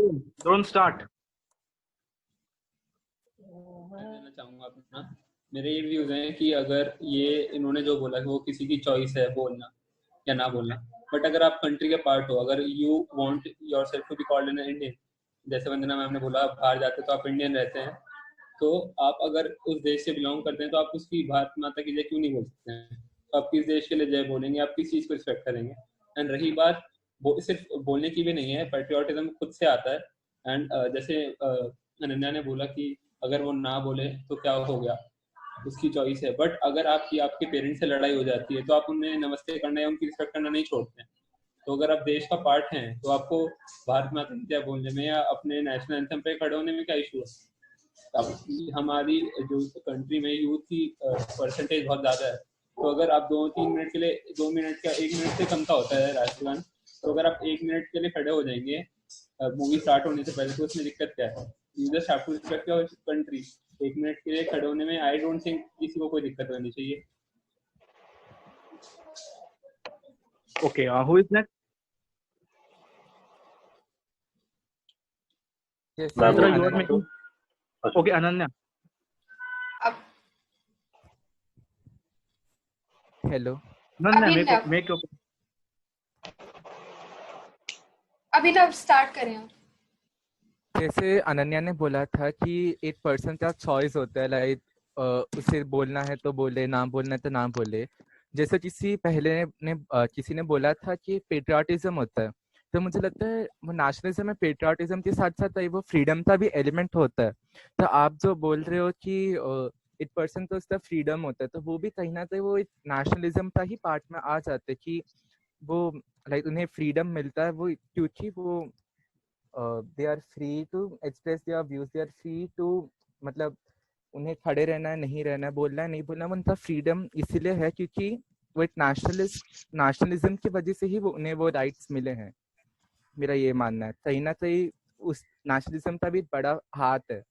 Don't start. कहना चाहूंगा अपना, मेरे ये व्यूज हैं कि अगर ये इन्होंने जो बोला कि वो किसी की चॉइस है बोलना या ना बोलना, बट अगर आप कंट्री के पार्ट हो, अगर you want yourself to be called an Indian, जैसे वंदना मैम ने बोला आप बाहर जाते तो आप इंडियन रहते हैं, तो आप अगर उस देश से बिलोंग करते हैं तो आप उसकी भारत माता की जय क्यों नहीं बोल सकते हैं? तो आप किस देश के लिए जय बोलेंगे, आप किस चीज़ को रिस्पेक्ट करेंगे? एंड रही बात सिर्फ बोलने की भी नहीं है, पेट्रियोटिज्म खुद से आता है। एंड जैसे अनन्या ने बोला कि अगर वो ना बोले तो क्या हो गया, उसकी चॉइस है, बट अगर आपके पेरेंट्स से लड़ाई हो जाती है तो आप उन्हें नमस्ते करना या उनकी रिस्पेक्ट करना नहीं छोड़ते हैं। तो अगर आप देश का पार्ट हैं तो आपको भारत माता की जय बोलने में या अपने नेशनल एंथम पे खड़े होने में क्या इशू है? अब हमारी जो कंट्री में यूथ की परसेंटेज बहुत ज्यादा है, तो अगर आप 2-3 मिनट के लिए, 2 मिनट का 1 मिनट से कम का होता है राष्ट्रगान, तो अगर आप 1 मिनट के लिए खड़े हो जाएंगे मूवी स्टार्ट होने से पहले, तो उसमें दिक्कत क्या है? You just have to respect your country. 1 minute के लिए खड़े होने में आई डोंट थिंक किसी को कोई दिक्कत होनी चाहिए। Okay, who is next? Yes, Mitra, you are Ananya. making. Okay, Ananya. Hello. Ananya, make your. Abhinav start करें। जैसे अनन्या ने बोला था कि एक पर्सन का चॉइस होता है, लाइक उसे बोलना है तो बोले, ना बोलना है तो ना बोले। जैसे किसी ने बोला था कि पेट्रियाटिज्म होता है, तो मुझे लगता है वो नेशनलिज्म में पेट्रियाटिज्म के साथ साथ वो फ्रीडम का भी एलिमेंट होता है। तो आप जो बोल रहे हो कि एक पर्सन को उसका फ्रीडम होता है, तो वो भी कहीं ना कहीं वो एक नेशनलिज्म का ही पार्ट में आ जाते हैं कि वो लाइक उन्हें फ्रीडम मिलता है वो क्योंकि वो they are free to express their views, they are free to, मतलब उन्हें खड़े रहना है, नहीं रहना है, बोलना है, नहीं बोलना, उनका फ्रीडम इसीलिए है क्योंकि वो एक नेशनलिज्म की वजह से ही उन्हें वो राइट्स मिले हैं। मेरा ये मानना है कहीं ना कहीं उस नेशनलिज्म का भी बड़ा हाथ है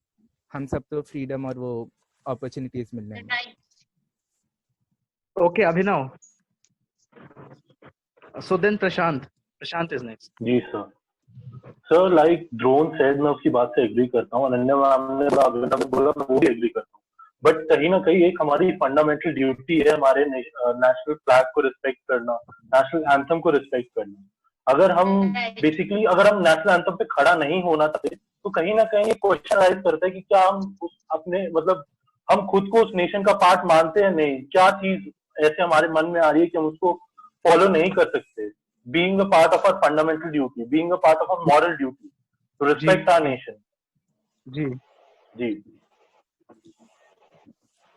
हम सब तो फ्रीडम और वो अपॉर्चुनिटीज मिलने में। Okay, Abhinav. So then Prashant is next. जी सर, लाइक ड्रोन सेड, मैं उसकी बात से एग्री करता हूँ। अनन्या मैम ने बोला, मैं वो भी एग्री करता हूँ, बट कहीं ना कहीं एक हमारी फंडामेंटल ड्यूटी है हमारे नेशनल फ्लैग को रिस्पेक्ट करना, नेशनल एंथम को रिस्पेक्ट करना। अगर हम नेशनल एंथम पे खड़ा नहीं होना चाहते तो कहीं ना कहीं क्वेश्चन राइज करता है कि क्या हम अपने मतलब हम खुद को उस नेशन का पार्ट मानते हैं? नहीं, क्या चीज ऐसे हमारे मन में आ रही है कि हम उसको फॉलो नहीं कर सकते? being a part of our fundamental duty, being a part of our moral duty to respect our nation. Ji.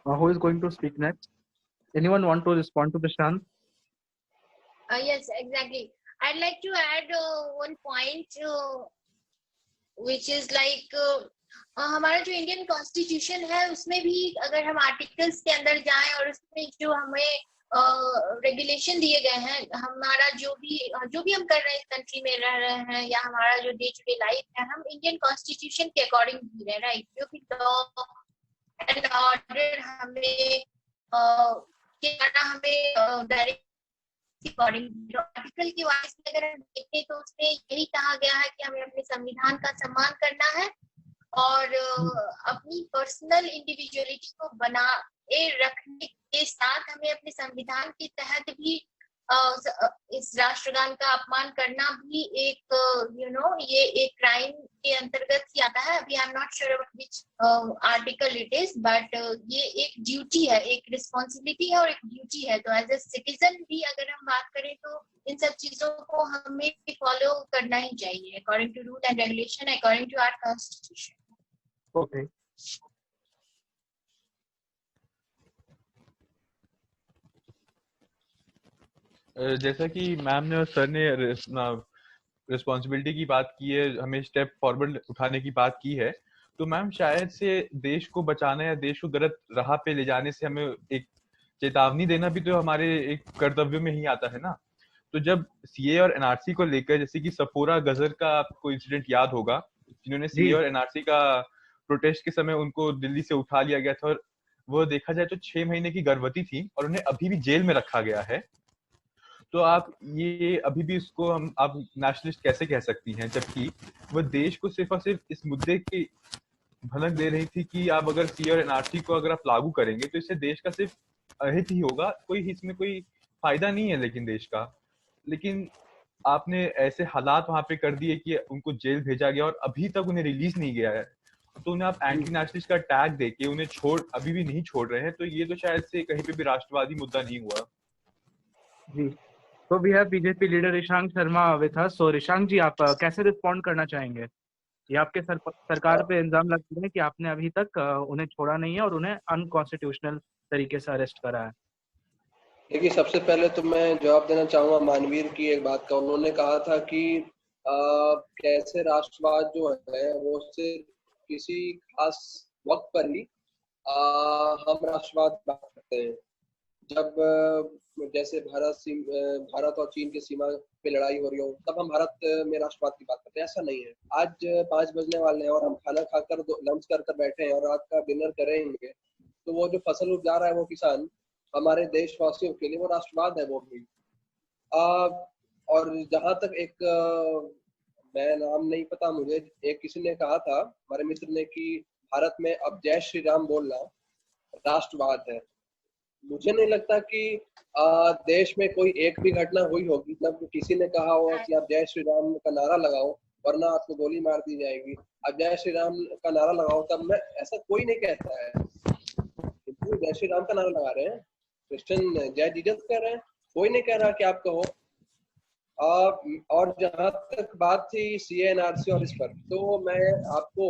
Who is going to speak next? Anyone want to respond to Prashant? Yes, exactly. I'd like to add one point, which is like हमारा जो Indian constitution है उसमें भी अगर हम articles के अंदर जाएं और उसमें जो हमें रेगुलेशन दिए गए हैं, हमारा जो भी हम कर रहे हैं इस कंट्री में रह रहे हैं या हमारा जो डे टू डे लाइफ है, हम इंडियन कॉन्स्टिट्यूशन के अकॉर्डिंग जी रहे हैं, राइट? जो कि लॉ एंड ऑर्डर हमें डायरेक्ट अकॉर्डिंग आर्टिकल की वाइज में अगर हम देखें तो उसमें यही कहा गया है कि हमें अपने संविधान का सम्मान करना है और अपनी पर्सनल इंडिविजुअलिटी को बनाए रखने के साथ हमें अपने संविधान के तहत भी इस राष्ट्रगान का अपमान करना भी एक ये एक क्राइम के अंतर्गत ही आता है। अभी आई am not sure about which article it is, but ये एक ड्यूटी है, एक रिस्पॉन्सिबिलिटी है और एक ड्यूटी है। तो एज ए सिटीजन भी अगर हम बात करें तो इन सब चीजों को हमें फॉलो करना ही चाहिए according to rule and regulation, according to our constitution. Okay. जैसा कि मैम ने और सर ने रिस्पॉन्सिबिलिटी की बात की है, हमें स्टेप फॉरवर्ड उठाने की बात की है, तो मैम शायद से देश को बचाना या देश को गलत राह पे ले जाने से हमें एक चेतावनी देना भी तो हमारे एक कर्तव्य में ही आता है ना। तो जब सीए और एनआरसी को लेकर, जैसे कि सफोरा गजर का आपको इंसिडेंट याद होगा, जिन्होंने सीए और एनआरसी का प्रोटेस्ट के समय उनको दिल्ली से उठा लिया गया था और वो देखा जाए तो 6 महीने की गर्भवती थी और उन्हें अभी भी जेल में रखा गया है। तो आप ये अभी भी इसको आप नेशनलिस्ट कैसे कह सकती हैं, जबकि वह देश को सिर्फ और सिर्फ इस मुद्दे की भनक दे रही थी कि आप अगर सी और एनआरसी को अगर आप लागू करेंगे तो इससे देश का सिर्फ अहित ही होगा, कोई इसमें कोई फायदा नहीं है लेकिन देश का। लेकिन आपने ऐसे हालात वहां पे कर दिए कि उनको जेल भेजा गया और अभी तक उन्हें रिलीज नहीं गया है, तो उन्हें आप एंटी नेशनलिस्ट का टैग देके उन्हें अभी भी नहीं छोड़ रहे हैं, तो ये तो शायद से कहीं पे भी राष्ट्रवादी मुद्दा नहीं हुआ। जी, तो we have BJP leader Ishank Sharma with us. So Ishank ji, आप कैसे रिस्पॉन्ड करना चाहेंगे? ये आपके सरकार पे इल्जाम लगते हैं कि आपने अभी तक उन्हें छोड़ा नहीं है और उन्हें अनकॉन्स्टिट्यूशनल तरीके से अरेस्ट करा है। देखिए, सबसे पहले तो मैं जवाब देना चाहूंगा मानवीर की एक बात का। उन्होंने कहा था कि कैसे राष्ट्रवाद जो है वो सिर्फ किसी खास वक्त पर ही हम राष्ट्रवाद बात करते हैं, जब जैसे भारत और चीन की सीमा पे लड़ाई हो रही हो तब हम भारत में राष्ट्रवाद की बात करते हैं। ऐसा नहीं है। आज 5 बजने वाले हैं और हम खाना खाकर लंच कर बैठे हैं और रात का डिनर करेंगे, तो वो जो फसल उपजा रहा है वो किसान हमारे देशवासियों के लिए वो राष्ट्रवाद है वो भी। और जहां तक एक मैं नाम नहीं पता मुझे, एक किसी ने कहा था हमारे मित्र ने कि भारत में अब जय श्री राम बोलना राष्ट्रवाद है। मुझे नहीं लगता कि देश में कोई एक भी घटना हुई होगी तब किसी ने कहा होगा कि आप जय श्री राम का नारा लगाओ वरना आपको गोली मार दी जाएगी, आप जय श्री राम का नारा लगाओ तब मैं, ऐसा कोई नहीं कहता है। हिंदू जय श्री राम का नारा लगा रहे हैं, क्रिश्चियन जय जीसस कर रहे हैं, कोई नहीं कह रहा कि आप कहो। और जहां तक बात थी CA/NRC और इस पर, तो मैं आपको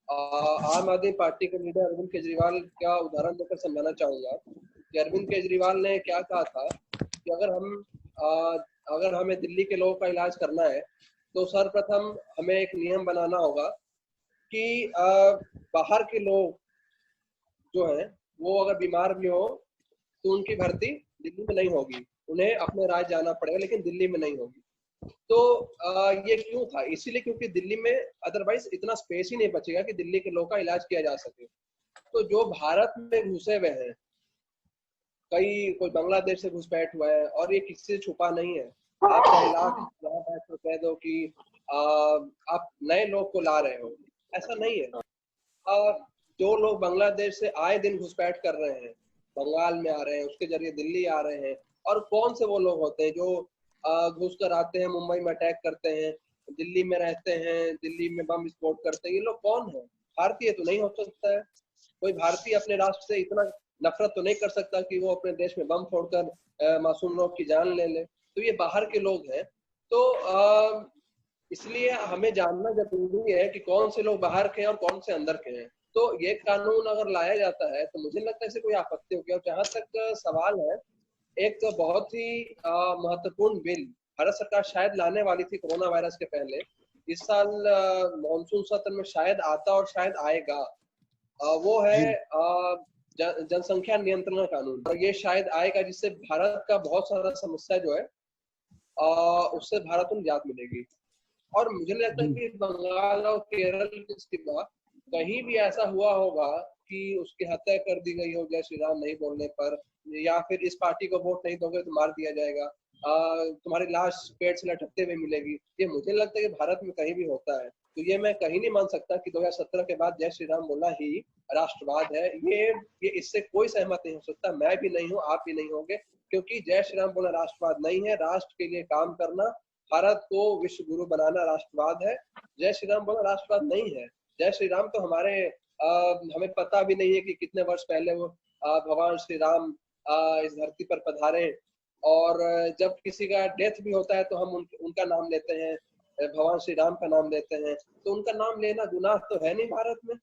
आम आदमी पार्टी के लीडर अरविंद केजरीवाल का उदाहरण देकर समझाना चाहूंगा कि अरविंद केजरीवाल ने क्या कहा था कि अगर हमें दिल्ली के लोगों का इलाज करना है तो सर्वप्रथम हमें एक नियम बनाना होगा कि बाहर के लोग जो हैं वो अगर बीमार भी हो तो उनकी भर्ती दिल्ली में नहीं होगी, उन्हें अपने राज्य जाना पड़ेगा लेकिन दिल्ली में नहीं होगी। तो ये क्यों था? इसीलिए क्योंकि दिल्ली में अदरवाइज इतना स्पेस ही नहीं बचेगा कि दिल्ली के लोगों का इलाज किया जा सके। तो जो भारत में घुसे हुए हैं, कोई बांग्लादेश से घुसपैठ हुआ है और ये किसी से छुपा नहीं है। आप बैठ कर कह दो कि आप नए लोग को ला रहे हो, ऐसा नहीं है। जो लोग बांग्लादेश से आए दिन घुसपैठ कर रहे हैं, बंगाल में आ रहे हैं, उसके जरिए दिल्ली आ रहे हैं, और कौन से वो लोग होते हैं जो घुस कर आते हैं, मुंबई में अटैक करते हैं, दिल्ली में रहते हैं, दिल्ली में बम विस्फोट करते हैं, ये लोग कौन है? भारतीय तो नहीं हो सकता है। कोई भारतीय अपने राष्ट्र से इतना नफरत तो नहीं कर सकता कि वो अपने देश में बम फोड़कर मासूम लोग की जान ले ले। तो ये बाहर के लोग हैं। तो इसलिए हमें जानना जरूरी है कि कौन से लोग बाहर के हैं और कौन से अंदर के हैं। तो ये कानून अगर लाया जाता है तो मुझे लगता है इससे कोई आपत्ति होगी। और जहां तक सवाल है, एक बहुत ही महत्वपूर्ण बिल भारत सरकार शायद लाने वाली थी कोरोना वायरस के पहले, इस साल मॉनसून सत्र में शायद आता और शायद आएगा, वो है जनसंख्या नियंत्रण कानून। और ये शायद आएगा जिससे भारत का बहुत सारा समस्या जो है उससे भारत को निजात मिलेगी। और मुझे लगता है कि बंगाल और केरल के सिवा कहीं भी ऐसा हुआ होगा कि उसकी हत्या कर दी गई हो जय श्री राम नहीं बोलने पर, या फिर इस पार्टी को वोट नहीं दोगे तो मार दिया जाएगा, तुम्हारी लाश पेड़ से लटकते हुए मिलेगी, ये मुझे लगता है कि भारत में कहीं भी होता है। तो ये मैं कहीं नहीं मान सकता कि 2017 के बाद जय श्री राम बोलना ही राष्ट्रवाद है। ये इससे कोई सहमत नहीं हो सकता, मैं भी नहीं हूँ, आप भी नहीं होंगे, क्योंकि जय श्री राम बोलना राष्ट्रवाद नहीं है। राष्ट्र के लिए काम करना, भारत को विश्व गुरु बनाना राष्ट्रवाद है। जय श्री राम बोलना राष्ट्रवाद नहीं है। जय श्री राम तो हमें पता भी नहीं है कि कितने वर्ष पहले वो भगवान श्री राम इस धरती पर पधारे, और जब किसी का डेथ भी होता है तो हम उनका नाम लेते हैं, भगवान श्री राम का नाम लेते हैं। तो उनका नाम लेना गुनाह तो है नहीं भारत में,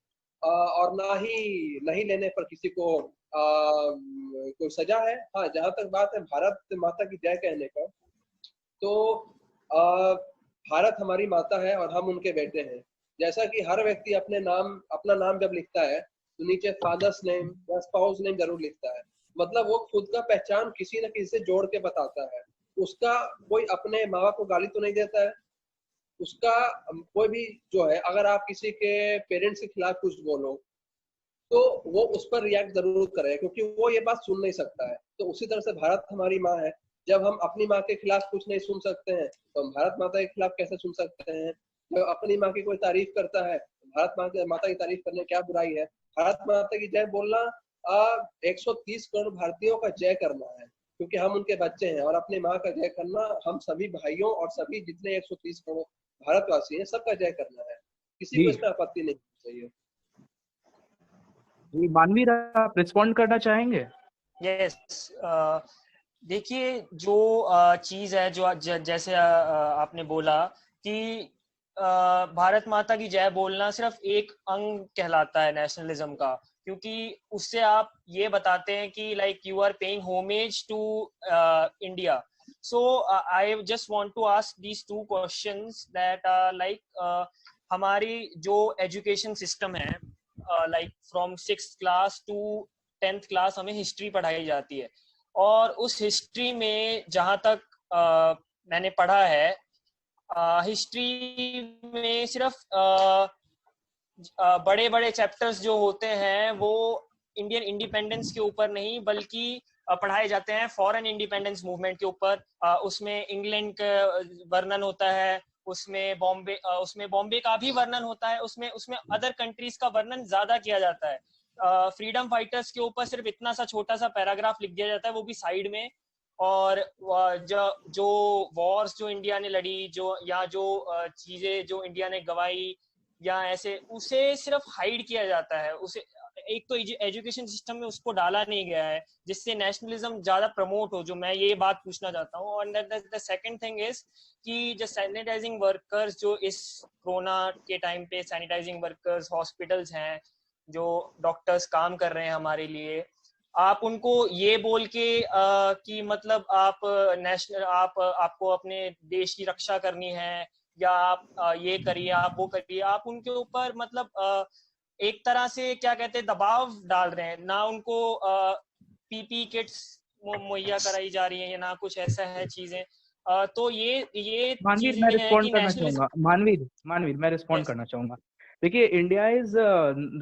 और ना ही नहीं लेने पर किसी को कोई सजा है। हाँ, जहां तक बात है भारत माता की जय कहने का, तो भारत हमारी माता है और हम उनके बेटे हैं। जैसा कि हर व्यक्ति अपना नाम जब लिखता है तो नीचे फादर्स नेम या स्पाउस नेम जरूर लिखता है, मतलब वो खुद का पहचान किसी न किसी से जोड़ के बताता है। उसका कोई अपने माँ बाप को गाली तो नहीं देता है, उसका कोई भी जो है, अगर आप किसी के पेरेंट्स के खिलाफ कुछ बोलो तो वो उस पर रिएक्ट जरूर करे, क्योंकि वो ये बात सुन नहीं सकता है। तो उसी तरह से भारत हमारी माँ है। जब हम अपनी माँ के खिलाफ कुछ नहीं सुन सकते हैं तो हम भारत माता के खिलाफ कैसे सुन सकते हैं? अपनी माँ की कोई तारीफ करता है, भारत माता की तारीफ करने क्या बुराई है? भारत माता की जय बोलना 130 करोड़ भारतीयों का जय करना है, क्योंकि हम उनके बच्चे हैं, और अपनी माँ का जय करना हम सभी भाइयों और सभी जितने 130 करोड़ भारतवासी हैं सबका जय करना है। किसी को जी इसमें आपत्ति नहीं चाहिए। जी, मानवीर आप रिस्पॉन्ड करना चाहेंगे? यस, देखिए जो चीज है जो जैसे आपने बोला कि भारत माता की जय बोलना सिर्फ एक अंग कहलाता है नेशनलिज्म का, क्योंकि उससे आप ये बताते हैं कि like you are paying homage to India. So I just want to ask these two questions that like हमारी जो एजुकेशन सिस्टम है, like from 6th class to 10th class हमें हिस्ट्री पढ़ाई जाती है, और उस हिस्ट्री में जहाँ तक मैंने पढ़ा है, हिस्ट्री में सिर्फ बड़े बड़े चैप्टर्स जो होते हैं वो इंडियन इंडिपेंडेंस के ऊपर नहीं बल्कि पढ़ाए जाते हैं फॉरेन इंडिपेंडेंस मूवमेंट के ऊपर. उसमें इंग्लैंड का वर्णन होता है, उसमें बॉम्बे का भी वर्णन होता है, उसमें अदर कंट्रीज का वर्णन ज्यादा किया जाता है. फ्रीडम फाइटर्स के ऊपर सिर्फ इतना सा छोटा सा पैराग्राफ लिख दिया जाता है, वो भी साइड में. और जो वॉर्स जो इंडिया ने लड़ी, जो चीजें जो इंडिया ने गवाई या ऐसे, उसे सिर्फ हाइड किया जाता है. उसे एक तो एजुकेशन सिस्टम में उसको डाला नहीं गया है जिससे नेशनलिज्म ज्यादा प्रमोट हो, जो मैं ये बात पूछना चाहता हूँ. और द सेकंड थिंग इज कि जो सैनिटाइजिंग वर्कर्स जो इस कोरोना के टाइम पे सैनिटाइजिंग वर्कर्स हॉस्पिटल्स हैं, जो डॉक्टर्स काम कर रहे हैं हमारे लिए, आप उनको ये बोल के कि मतलब आप आपको अपने देश की रक्षा करनी है या आप ये करिए आप वो करिए, आप उनके ऊपर मतलब एक तरह से क्या कहते हैं दबाव डाल रहे हैं. ना उनको पीपी किट्स मुहैया कराई जा रही है या ना कुछ ऐसा है चीजें. तो ये मानवीर मैं रिस्पॉन्ड करना चाहूंगा. मानवीर मैं रिस्पॉन्ड करना चाहूंगा. देखिए, India is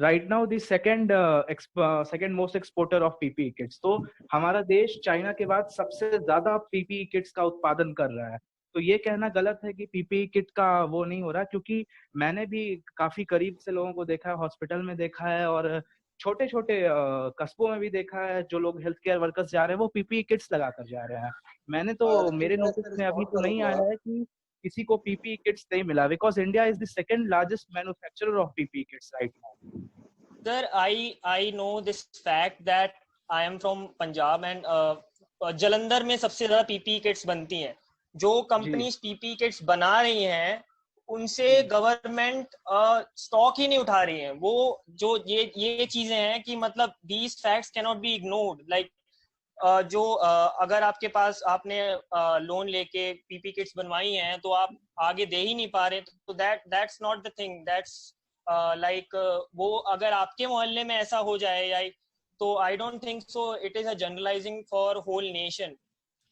right now the second most exporter of PPE kits. तो हमारा देश चाइना के बाद सबसे ज्यादा पीपीई किट्स का उत्पादन कर रहा है. तो ये कहना गलत है कि पीपीई किट का वो नहीं हो रहा, क्योंकि मैंने भी काफी करीब से लोगों को देखा है, हॉस्पिटल में देखा है और छोटे छोटे कस्बों में भी देखा है. जो लोग हेल्थ केयर वर्कर्स जा रहे हैं वो पीपीई किट्स लगाकर जा रहे हैं. मैंने तो मेरे नोटिस में अभी तो नहीं आया है कि किसी को पीपीई किट्स नहीं मिला, because India is the second largest manufacturer of PPE kits right now. Sir, I know this fact that I am from Punjab and Jalandhar में सबसे ज्यादा पीपीई किट्स बनती हैं. जो कंपनीज पीपीई किट्स बना रही हैं उनसे गवर्नमेंट स्टॉक ही नहीं उठा रही है. वो जो ये चीजें हैं कि मतलब these facts can not be ignored. Like अगर आपके पास आपने लोन लेके पीपी किट्स बनवाई हैं तो आप आगे दे ही नहीं पा रहे, तो that's not the thing. That's like वो अगर आपके मोहल्ले में ऐसा हो जाए या तो I don't think so it is a generalising for whole nation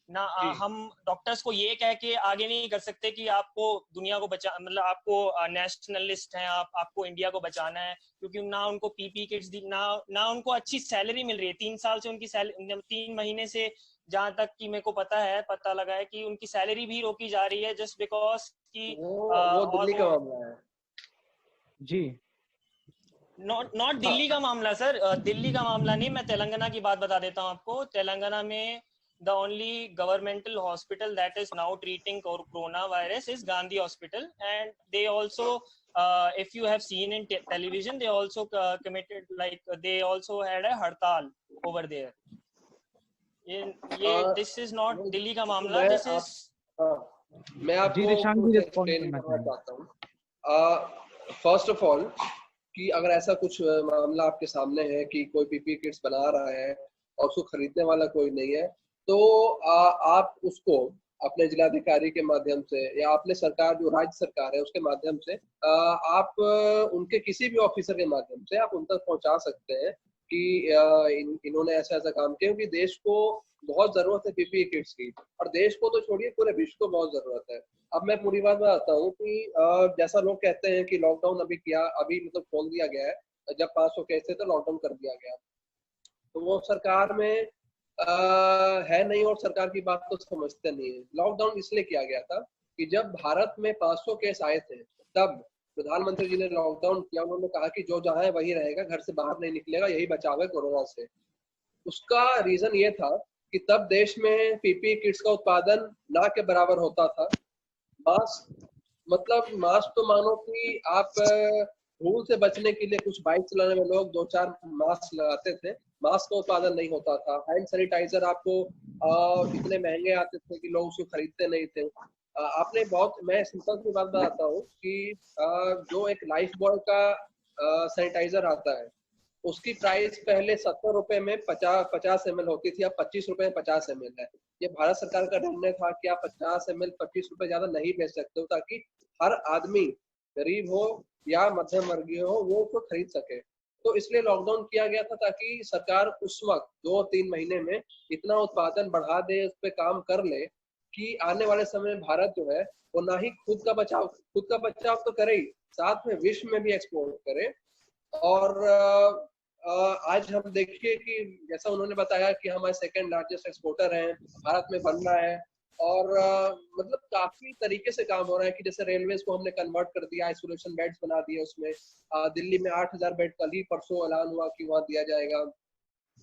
ना. हम डॉक्टर्स को ये कह के आगे नहीं कर सकते कि आपको दुनिया को बचा, मतलब आपको नेशनलिस्ट हैं, आपको इंडिया को बचाना है, क्योंकि ना उनको पीपी किट्स दी, ना उनको अच्छी सैलरी मिल रही है. 3 साल से उनकी 3 महीने से जहां तक कि मेरे को पता लगा है कि उनकी सैलरी भी रोकी जा रही है जस्ट बिकॉज कि वो दिल्ली का मामला है. जी, नॉट दिल्ली का मामला सर, दिल्ली का मामला नहीं. मैं तेलंगाना की बात बता देता हूँ आपको. तेलंगाना में the only governmental hospital that is now treating coronavirus is Gandhi Hospital, and they also if you have seen in television, they also committed, like they also had a hartal over there. This is not Delhi का मामला, this is मैं आपको explain करना चाहता हूँ. First of all कि अगर ऐसा कुछ मामला आपके सामने है कि कोई पीपी किट्स बना रहा है और उसको खरीदने वाला कोई नहीं है, तो आप उसको अपने जिलाधिकारी के माध्यम से या अपने सरकार जो राज्य सरकार है उसके माध्यम से आप उनके किसी भी ऑफिसर के माध्यम से आप उन तक पहुंचा सकते हैं कि इन्होंने ऐसा काम किया, क्योंकि देश को बहुत जरूरत है पीपीई किट्स की, और देश को तो छोड़िए पूरे विश्व को बहुत जरूरत है. अब मैं पूरी बात बताता हूँ कि जैसा लोग कहते हैं कि लॉकडाउन अभी मतलब खोल दिया गया है, जब 500 केस थे तो लॉकडाउन कर दिया गया, तो वो सरकार में है नहीं और सरकार की बात तो समझते नहीं है. लॉकडाउन इसलिए किया गया था कि जब भारत में 500 केस आए थे तब प्रधानमंत्री जी ने लॉकडाउन किया। उन्होंने कहा कि जो जहाँ है वही रहेगा, घर से बाहर नहीं निकलेगा, यही बचाव है कोरोना से। उसका रीजन ये था कि तब देश में पीपीई किट्स का उत्पादन ना के बराबर होता था। मास्क तो मानो कि आप धूल से बचने के लिए कुछ बाइक चलाने में लोग 2-4 मास्क लगाते थे, मास्क का उत्पादन नहीं होता था। हैंड सैनिटाइजर आपको इतने महंगे आते थे कि लोग उसको खरीदते नहीं थे। मैं सिंपल सी बात बताता हूँ कि जो एक लाइफ बॉय का सैनिटाइजर आता है उसकी प्राइस पहले 70 रुपए में 50 ml होती थी, अब 25 रुपए में 50 ml है। ये भारत सरकार का निर्णय था कि आप 50 ml 25 रुपए ज्यादा नहीं बेच सकते हो, ताकि हर आदमी गरीब हो या मध्यम वर्गीय हो वो उसको खरीद सके। तो इसलिए लॉकडाउन किया गया था ताकि सरकार उस वक्त 2-3 महीने में इतना उत्पादन बढ़ा दे, उस पर काम कर ले कि आने वाले समय में भारत जो है वो ना ही खुद का बचाव तो करे ही, साथ में विश्व में भी एक्सपोर्ट करे। और आज हम देखिए कि जैसा उन्होंने बताया कि हमारे सेकंड लार्जेस्ट एक्सपोर्टर हैं, भारत में बन रहा है। और मतलब काफी तरीके से काम हो रहा है कि जैसे रेलवेज को हमने कन्वर्ट कर दिया, आइसोलेशन बेड्स बना दिए उसमें। दिल्ली में 8000 बेड कल ही परसों ऐलान हुआ कि वहाँ दिया जाएगा।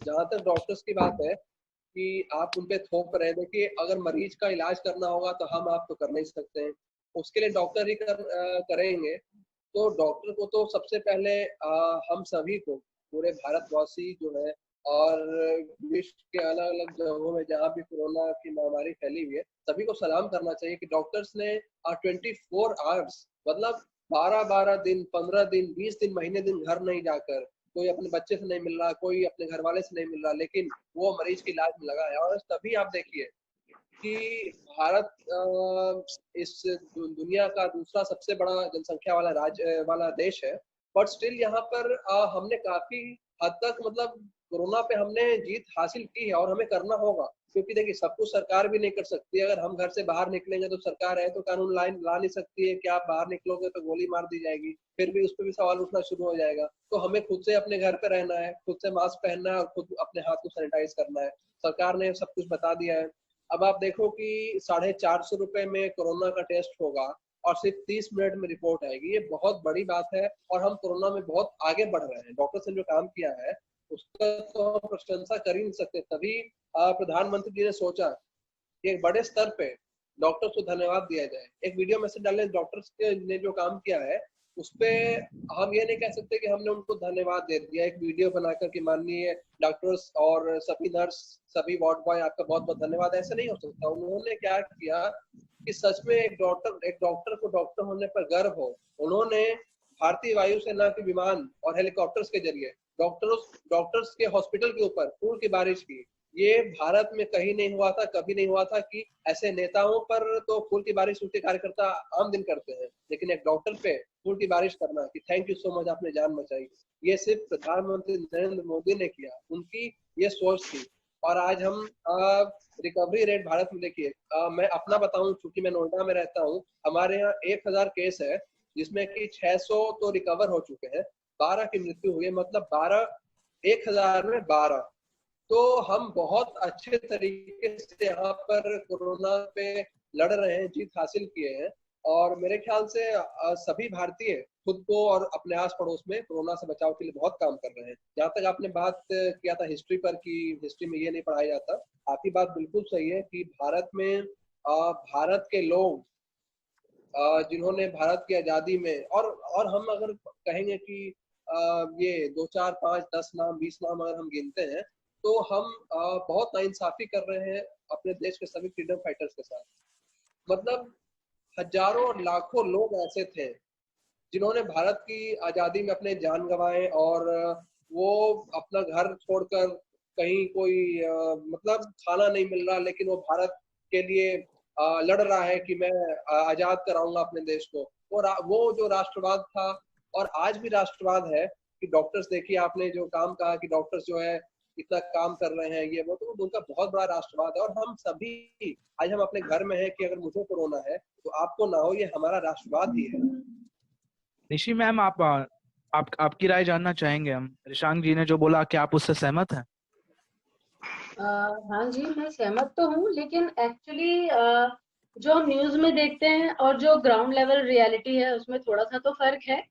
जहाँ तक डॉक्टर्स की बात है कि आप उन पे थोप रहे, देखिए अगर मरीज का इलाज करना होगा तो हम आप तो कर नहीं सकते हैं, उसके लिए डॉक्टर ही करेंगे। तो डॉक्टर को तो सबसे पहले हम सभी को, पूरे भारतवासी जो है और विश्व के अलग अलग जगहों में जहाँ भी कोरोना की महामारी फैली हुई है, सभी को सलाम करना चाहिए कि डॉक्टर्स ने 24 आवर्स मतलब 12-12 दिन, 15 दिन, 20 दिन, महीने दिन घर नहीं जाकर, कोई अपने बच्चे से नहीं मिल रहा, कोई अपने घर वाले से नहीं मिल रहा, लेकिन वो मरीज के इलाज में लगा है। और तभी आप देखिए कि भारत इस दुनिया का दूसरा सबसे बड़ा जनसंख्या वाला देश है, बट स्टिल यहाँ पर हमने काफी हद तक मतलब कोरोना पे हमने जीत हासिल की है और हमें करना होगा, क्योंकि देखिए सब कुछ सरकार भी नहीं कर सकती। अगर हम घर से बाहर निकलेंगे तो सरकार है तो कानून ला नहीं सकती है कि आप बाहर निकलोगे तो गोली मार दी जाएगी, फिर भी उस पर भी सवाल उठना शुरू हो जाएगा। तो हमें खुद से अपने घर पे रहना है, खुद से मास्क पहनना है और खुद अपने हाथ को सैनिटाइज करना है। सरकार ने सब कुछ बता दिया है। अब आप देखो कि 450 रुपए में कोरोना का टेस्ट होगा और सिर्फ 30 मिनट में रिपोर्ट आएगी। ये बहुत बड़ी बात है और हम कोरोना में बहुत आगे बढ़ रहे हैं। डॉक्टर्स ने जो काम किया है उसका तो हम प्रशंसा कर ही नहीं सकते। तभी प्रधानमंत्री जी ने सोचा कि एक बड़े स्तर पे डॉक्टर्स को धन्यवाद दिया जाए। एक वीडियो मैसेज डाले, डॉक्टर्स ने जो काम किया है उस पे हम ये नहीं कह सकते कि हमने उनको धन्यवाद दे दिया। एक वीडियो बनाकर कि माननीय डॉक्टर्स और सभी नर्स, सभी वार्ड बॉय आपका बहुत बहुत धन्यवाद, ऐसे नहीं हो सकता। उन्होंने क्या किया कि सच में एक डॉक्टर को डॉक्टर होने पर गर्व हो। उन्होंने भारतीय वायुसेना के विमान और हेलीकॉप्टर्स के जरिए डॉक्टर्स के हॉस्पिटल के ऊपर फूल की बारिश की। ये भारत में कहीं नहीं हुआ था, कभी नहीं हुआ था कि ऐसे नेताओं पर तो फूल की बारिश उनके कार्यकर्ता आम दिन करते हैं, लेकिन एक डॉक्टर पे फूल की बारिश करना कि थैंक यू सो मच, आपने जान बचाई, ये सिर्फ प्रधानमंत्री नरेंद्र मोदी ने किया। उनकी ये सोच थी। और आज हम रिकवरी रेट भारत में देखिए, मैं अपना बताऊं, चूंकि मैं नोएडा में रहता हूँ, हमारे यहाँ 1000 केस है जिसमें कि 600 तो रिकवर हो चुके हैं, 12 की मृत्यु हुई है, मतलब 1000 में 12। तो हम बहुत अच्छे तरीके से यहाँ पर कोरोना पे लड़ रहे हैं, जीत हासिल किए हैं। और मेरे ख्याल से सभी भारतीय खुद को और अपने आस पड़ोस में कोरोना से बचाव के लिए बहुत काम कर रहे हैं। जहाँ तक आपने बात किया था हिस्ट्री पर कि हिस्ट्री में ये नहीं पढ़ाया जाता, आपकी बात बिल्कुल सही है कि भारत में भारत के लोग जिन्होंने भारत की आजादी में और हम अगर कहेंगे कि ये 2, 4, 5, 10 नाम 20 नाम अगर हम गिनते हैं तो हम बहुत नाइंसाफी कर रहे हैं अपने देश के सभी फ्रीडम फाइटर्स के साथ। मतलब हजारों और लाखों लोग ऐसे थे जिन्होंने भारत की आजादी में अपने जान गंवाए और वो अपना घर छोड़कर कहीं कोई मतलब खाना नहीं मिल रहा, लेकिन वो भारत के लिए लड़ रहा है कि मैं आजाद कराऊंगा अपने देश को। वो जो राष्ट्रवाद था और आज भी राष्ट्रवाद है कि डॉक्टर्स, देखिए आपने जो काम कहा कि डॉक्टर्स जो है इतना काम कर रहे हैं, ये वो, तो उनका बहुत बड़ा राष्ट्रवाद है। और हम सभी आज हम अपने घर में हैं कि अगर मुझे कोरोना है तो आपको ना हो, ये हमारा राष्ट्रवाद ही है। ऋषि मैम, आपकी राय जानना चाहेंगे हम। ऋषांक जी ने जो बोला, क्या आप उससे सहमत हैं? हाँ जी, मैं सहमत तो हूँ, लेकिन एक्चुअली जो हम न्यूज में देखते हैं और जो ग्राउंड लेवल रियलिटी है उसमें थोड़ा सा तो फर्क है,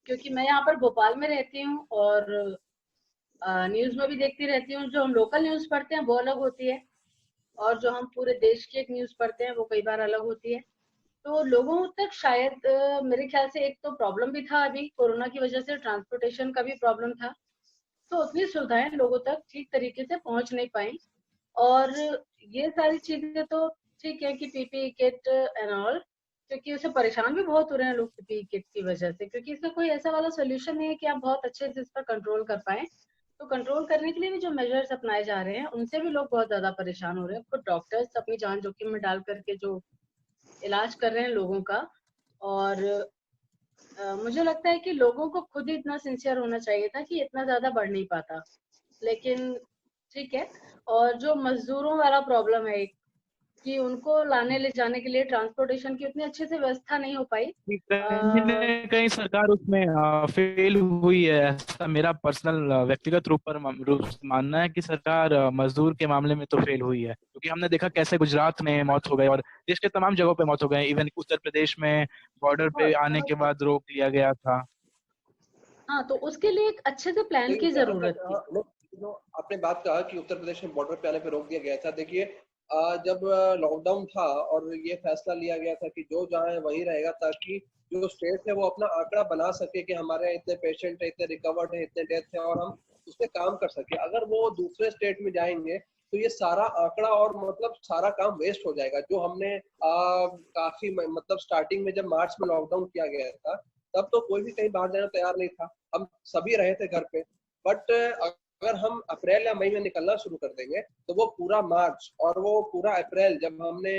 क्योंकि मैं यहाँ पर भोपाल में रहती हूँ और न्यूज में भी देखती रहती हूँ। जो हम लोकल न्यूज पढ़ते हैं वो अलग होती है, और जो हम पूरे देश की एक न्यूज पढ़ते हैं वो कई बार अलग होती है। तो लोगों तक शायद मेरे ख्याल से एक तो प्रॉब्लम भी था, अभी कोरोना की वजह से ट्रांसपोर्टेशन का भी प्रॉब्लम था, तो उतनी सुविधाएं लोगों तक ठीक तरीके से पहुंच नहीं पाई। और ये सारी चीजें तो ठीक है कि पीपीई किट एंड ऑल, क्योंकि उससे परेशान भी बहुत हो रहे हैं लोग पीपीई किट की वजह से, क्योंकि इसका कोई ऐसा वाला सोल्यूशन नहीं है कि आप बहुत अच्छे से इस पर कंट्रोल कर पाए। तो कंट्रोल करने के लिए भी जो मेजर्स अपनाए जा रहे हैं उनसे भी लोग बहुत ज्यादा परेशान हो रहे हैं। खुद डॉक्टर्स अपनी जान जोखिम में डाल करके जो इलाज कर रहे हैं लोगों का। और मुझे लगता है कि लोगों को खुद ही इतना सिंसियर होना चाहिए था कि इतना ज्यादा बढ़ नहीं पाता, लेकिन ठीक है। और जो मजदूरों वाला प्रॉब्लम है कि उनको लाने ले जाने के लिए ट्रांसपोर्टेशन की उतनी अच्छे से व्यवस्था नहीं हो पाई। कहीं न कहीं सरकार उसमें फेल हुई है, ऐसा मेरा पर्सनल व्यक्तिगत रूप से मानना है कि सरकार मजदूर के मामले में तो फेल हुई है, क्योंकि हमने देखा कैसे गुजरात में मौत हो गई और देश के तमाम जगहों पे मौत हो गई। इवन उत्तर प्रदेश में बॉर्डर पे आने के बाद रोक लिया गया था। हाँ, तो उसके लिए एक अच्छे से प्लान की जरूरत थी। जो आपने बात कहा कि उत्तर प्रदेश में बॉर्डर पे आने पे रोक दिया गया था, देखिए जब लॉकडाउन था और ये फैसला लिया गया था कि जो जहाँ है वहीं रहेगा, ताकि जो स्टेट है वो अपना आंकड़ा बना सके कि हमारे यहाँ इतने पेशेंट है, इतने रिकवर्ड है, इतने डेथ है, और हम उस पर काम कर सके। अगर वो दूसरे स्टेट में जाएंगे तो ये सारा आंकड़ा और मतलब सारा काम वेस्ट हो जाएगा। जो हमने काफी मतलब स्टार्टिंग में जब मार्च में लॉकडाउन किया गया था तब तो कोई भी कहीं बाहर जाना तैयार नहीं था, हम सभी रहे थे घर पे। बट अगर हम अप्रैल या मई में निकलना शुरू कर देंगे तो वो पूरा मार्च और वो पूरा अप्रैल जब हमने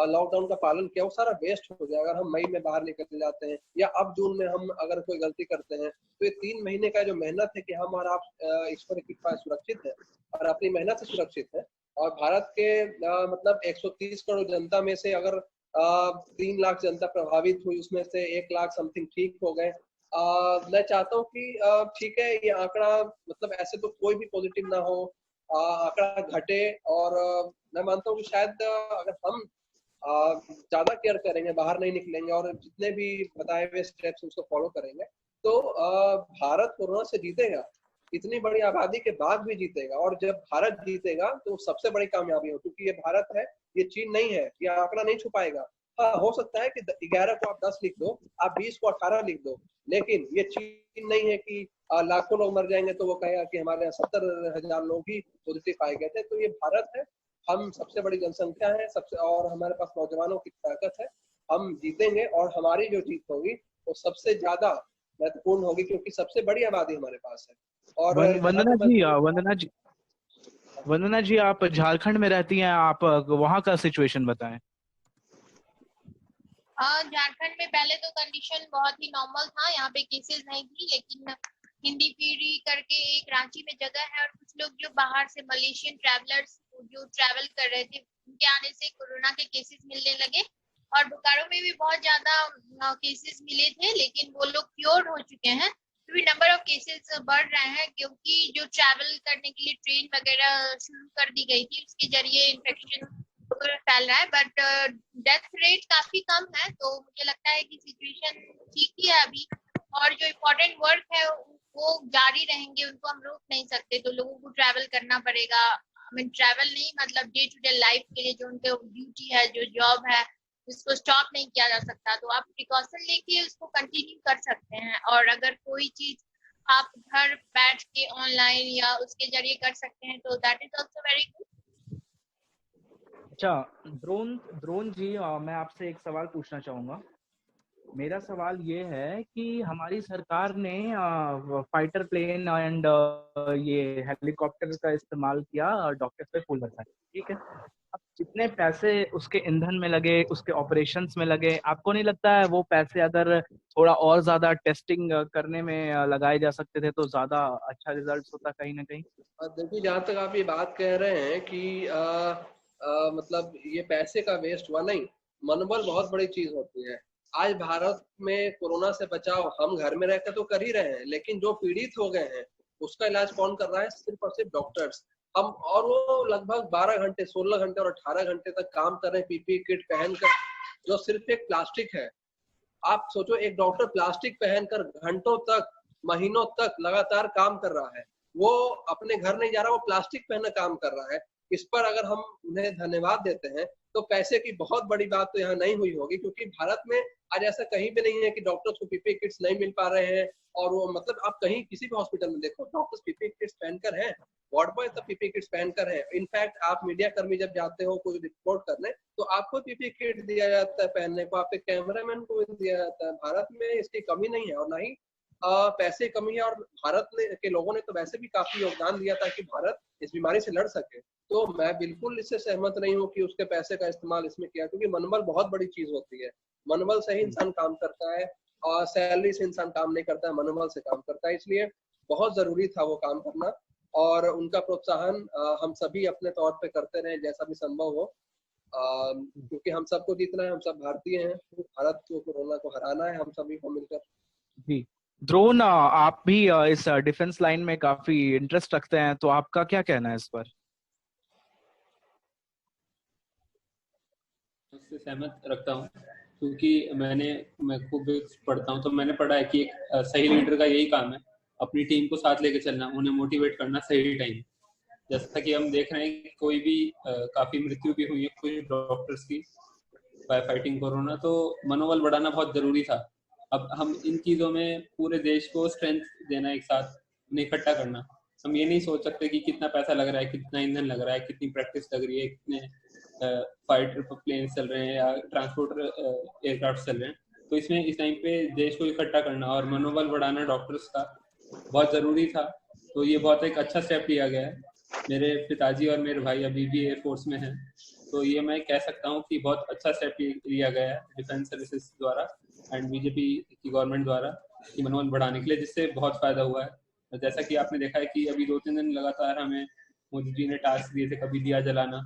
लॉकडाउन का पालन किया वो सारा वेस्ट हो जाएगा। अगर हम मई में बाहर निकल जाते हैं या अब जून में हम अगर कोई गलती करते हैं तो ये 3 महीने का जो मेहनत है कि हम और आप ईश्वर की कृपा सुरक्षित है और अपनी मेहनत से सुरक्षित है। और भारत के मतलब 130 करोड़ जनता में से अगर 3 लाख जनता प्रभावित हुई, उसमें से 1 लाख समथिंग ठीक हो गए। मैं चाहता हूँ कि ठीक है ये आंकड़ा मतलब ऐसे तो कोई भी पॉजिटिव ना हो, आंकड़ा घटे। और मैं मानता हूँ कि शायद अगर हम ज्यादा केयर करेंगे, बाहर नहीं निकलेंगे और जितने भी बताए हुए स्टेप्स उसको फॉलो करेंगे तो भारत कोरोना से जीतेगा। इतनी बड़ी आबादी के बाद भी जीतेगा, और जब भारत जीतेगा तो सबसे बड़ी कामयाबी हो, क्योंकि ये भारत है, ये चीन नहीं है। ये आंकड़ा नहीं छुपाएगा। हाँ, हो सकता है कि 11 को आप 10 लिख दो, आप 20 को 18 लिख दो, लेकिन ये चीन नहीं है कि लाखों लोग मर जाएंगे तो वो कहेगा कि हमारे यहाँ 70,000 लोग ही पॉजिटिव पाए गए थे। तो ये भारत है, हम सबसे बड़ी जनसंख्या है सबसे, और हमारे पास नौजवानों की ताकत है। हम जीतेंगे और हमारी जो जीत होगी वो सबसे ज्यादा महत्वपूर्ण होगी, क्योंकि सबसे बड़ी आबादी हमारे पास है। और वंदना जी आप झारखंड में रहती हैं, आप वहाँ का सिचुएशन बताएं। झारखंड में पहले तो कंडीशन बहुत ही नॉर्मल था, यहाँ पे केसेस नहीं थी, लेकिन हिंदी पीढ़ी करके एक रांची में जगह है और कुछ लोग जो बाहर से मलेशियन ट्रैवलर्स जो ट्रैवल कर रहे थे उनके आने से कोरोना के केसेस मिलने लगे। और बोकारो में भी बहुत ज्यादा केसेस मिले थे, लेकिन वो लोग क्योर हो चुके हैं। तो भी नंबर ऑफ केसेस बढ़ रहे हैं, क्योंकि जो ट्रैवल करने के लिए ट्रेन वगैरह शुरू कर दी गई थी उसके जरिए इन्फेक्शन फैल रहा है। बट डेथ रेट काफी कम है, तो मुझे लगता है कि सिचुएशन ठीक ही है अभी। और जो इम्पोर्टेंट वर्क है वो जारी रहेंगे, उनको हम रोक नहीं सकते, तो लोगों को ट्रैवल करना पड़ेगा। ट्रैवल नहीं मतलब डे टू डे लाइफ के लिए जो उनके ड्यूटी है, जो जॉब है, इसको स्टॉप नहीं किया जा सकता। तो आप प्रिकॉशन लेके उसको कंटिन्यू कर सकते हैं। और अगर कोई चीज आप घर बैठ के ऑनलाइन या उसके जरिए कर सकते हैं तो that is also very good. अच्छा ड्रोन जी, मैं आपसे एक सवाल पूछना चाहूंगा। मेरा सवाल ये है कि हमारी सरकार ने फाइटर प्लेन एंड ये हेलीकॉप्टर का इस्तेमाल किया डॉक्टर्स पे फूल बरसाए, ठीक है। अब जितने पैसे उसके ईंधन में लगे, उसके ऑपरेशंस में लगे, आपको नहीं लगता है वो पैसे अगर थोड़ा और ज्यादा टेस्टिंग करने में लगाए जा सकते थे तो ज्यादा अच्छा रिजल्ट होता कहीं ना कहीं? देखिए, जहाँ तक आप ये बात कह रहे हैं कि मतलब ये पैसे का वेस्ट हुआ, नहीं, मनोबल बहुत बड़ी चीज होती है। आज भारत में कोरोना से बचाव हम घर में रहकर तो कर ही रहे हैं, लेकिन जो पीड़ित हो गए हैं उसका इलाज कौन कर रहा है? सिर्फ और सिर्फ डॉक्टर्स। हम, और वो लगभग 12 घंटे, 16 घंटे और 18 घंटे तक काम कर रहे हैं पीपीई किट पहनकर, जो सिर्फ एक प्लास्टिक है। आप सोचो, एक डॉक्टर प्लास्टिक पहनकर घंटों तक, महीनों तक लगातार काम कर रहा है, वो अपने घर नहीं जा रहा, वो प्लास्टिक पहनकर काम कर रहा है। इस पर अगर हम उन्हें धन्यवाद देते हैं तो पैसे की बहुत बड़ी बात तो यहाँ नहीं हुई होगी, क्योंकि भारत में आज ऐसा कहीं भी नहीं है कि डॉक्टर्स को पीपीई किट्स नहीं मिल पा रहे हैं। और वो मतलब आप कहीं किसी भी हॉस्पिटल में देखो, डॉक्टर्स पीपीई किट्स पहनकर हैं, वार्ड बॉय तब पीपीई किट्स पहनकर हैं। इनफैक्ट आप मीडिया कर्मी जब जाते हो कोई रिपोर्ट करने, तो आपको पीपीई किट दिया जाता है पहनने को, आपके कैमरामैन को भी दिया जाता है। भारत में इसकी कमी नहीं है, और ना ही पैसे कमी है। और भारत के लोगों ने तो वैसे भी काफी योगदान दिया था कि भारत इस बीमारी से लड़ सके। तो मैं बिल्कुल इससे सहमत नहीं हूँ कि उसके पैसे का इस्तेमाल इसमें किया, क्योंकि मनोबल बहुत बड़ी चीज होती है। मनोबल से ही इंसान काम करता है, और सैलरी से इंसान काम नहीं करता है, मनोबल से काम करता है। इसलिए बहुत जरूरी था वो काम करना, और उनका प्रोत्साहन हम सभी अपने तौर पे करते रहे जैसा भी संभव हो, क्योंकि हम सबको जीतना है, हम सब भारतीय हैं, भारत को कोरोना को हराना है हम सभी को मिलकर। जी ड्रोन, आप भी इस डिफेंस लाइन में काफी इंटरेस्ट रखते हैं, तो आपका क्या कहना है इस पर? उससे सहमत रखता हूँ, क्योंकि मैं खूब पढ़ता हूँ, तो मैंने पढ़ा है कि एक सही लीडर का यही काम है, अपनी टीम को साथ लेके चलना, उन्हें मोटिवेट करना सही टाइम। जैसा कि हम देख रहे हैं कि कोई भी काफी मृत्यु भी हुई है कुछ डॉक्टर्स की बाय फाइटिंग कोरोना, तो मनोबल बढ़ाना बहुत जरूरी था। अब हम इन चीजों में पूरे देश को स्ट्रेंथ देना, एक साथ उन्हें इकट्ठा करना। हम ये नहीं सोच सकते कि कितना पैसा लग रहा है, कितना ईंधन लग रहा है, कितनी प्रैक्टिस लग रही है, कितने फाइटर प्लेन चल रहे हैं या ट्रांसपोर्टर एयरक्राफ्ट चल रहे हैं। तो इसमें इस टाइम पे देश को इकट्ठा करना और मनोबल बढ़ाना डॉक्टर्स का बहुत जरूरी था। तो ये बहुत एक अच्छा स्टेप लिया गया है। मेरे पिताजी और मेरे भाई अभी भी एयरफोर्स में हैं, तो ये मैं कह सकता हूँ कि बहुत अच्छा स्टेप लिया गया है डिफेंस सर्विसेज द्वारा एंड बीजेपी की गवर्नमेंट द्वारा कि मनोबल बढ़ाने के लिए, जिससे बहुत फायदा हुआ है। जैसा कि आपने देखा है कि अभी 2-3 दिन लगातार हमें मोदी जी ने टास्क दिए थे, कभी दिया जलाना,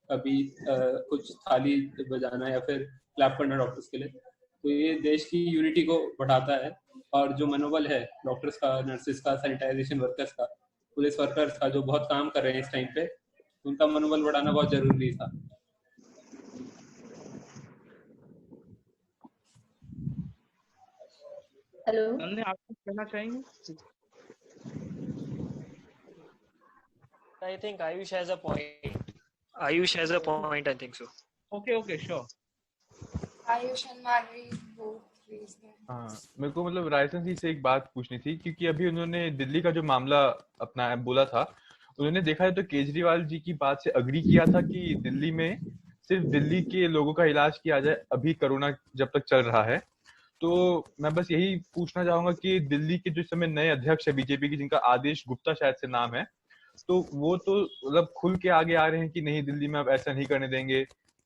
कभी कुछ थाली बजाना या फिर क्लैप करना डॉक्टर्स के लिए। तो ये देश की यूनिटी को बढ़ाता है, और जो मनोबल है डॉक्टर्स का, नर्सेस का, सैनिटाइजेशन वर्कर्स का, पुलिस वर्कर्स का, जो बहुत काम कर रहे हैं इस टाइम पे, उनका मनोबल बढ़ाना बहुत जरूरी था। हेलो, हमने आप कुछ कहना चाहेंगे? I think Ayush has a point. Ayush has a point, I think so. Okay, sure. Ayush and Madhvi both raised their hands. हाँ, मेरे को मतलब रायसन जी से एक बात पूछनी थी, क्योंकि अभी उन्होंने दिल्ली का जो मामला अपना बोला था, उन्होंने देखा है तो केजरीवाल जी की बात से अग्री किया था कि दिल्ली में सिर्फ दिल्ली के लोगों का इलाज किया जाए अभी कोरोना जब तक चल रहा है। तो मैं बस यही पूछना चाहूंगा कि दिल्ली के जो इस समय नए अध्यक्ष है बीजेपी की, जिनका आदेश गुप्ता शायद से नाम है, तो वो तो मतलब खुल के आगे आ रहे हैं कि नहीं दिल्ली में अब ऐसा नहीं करने देंगे।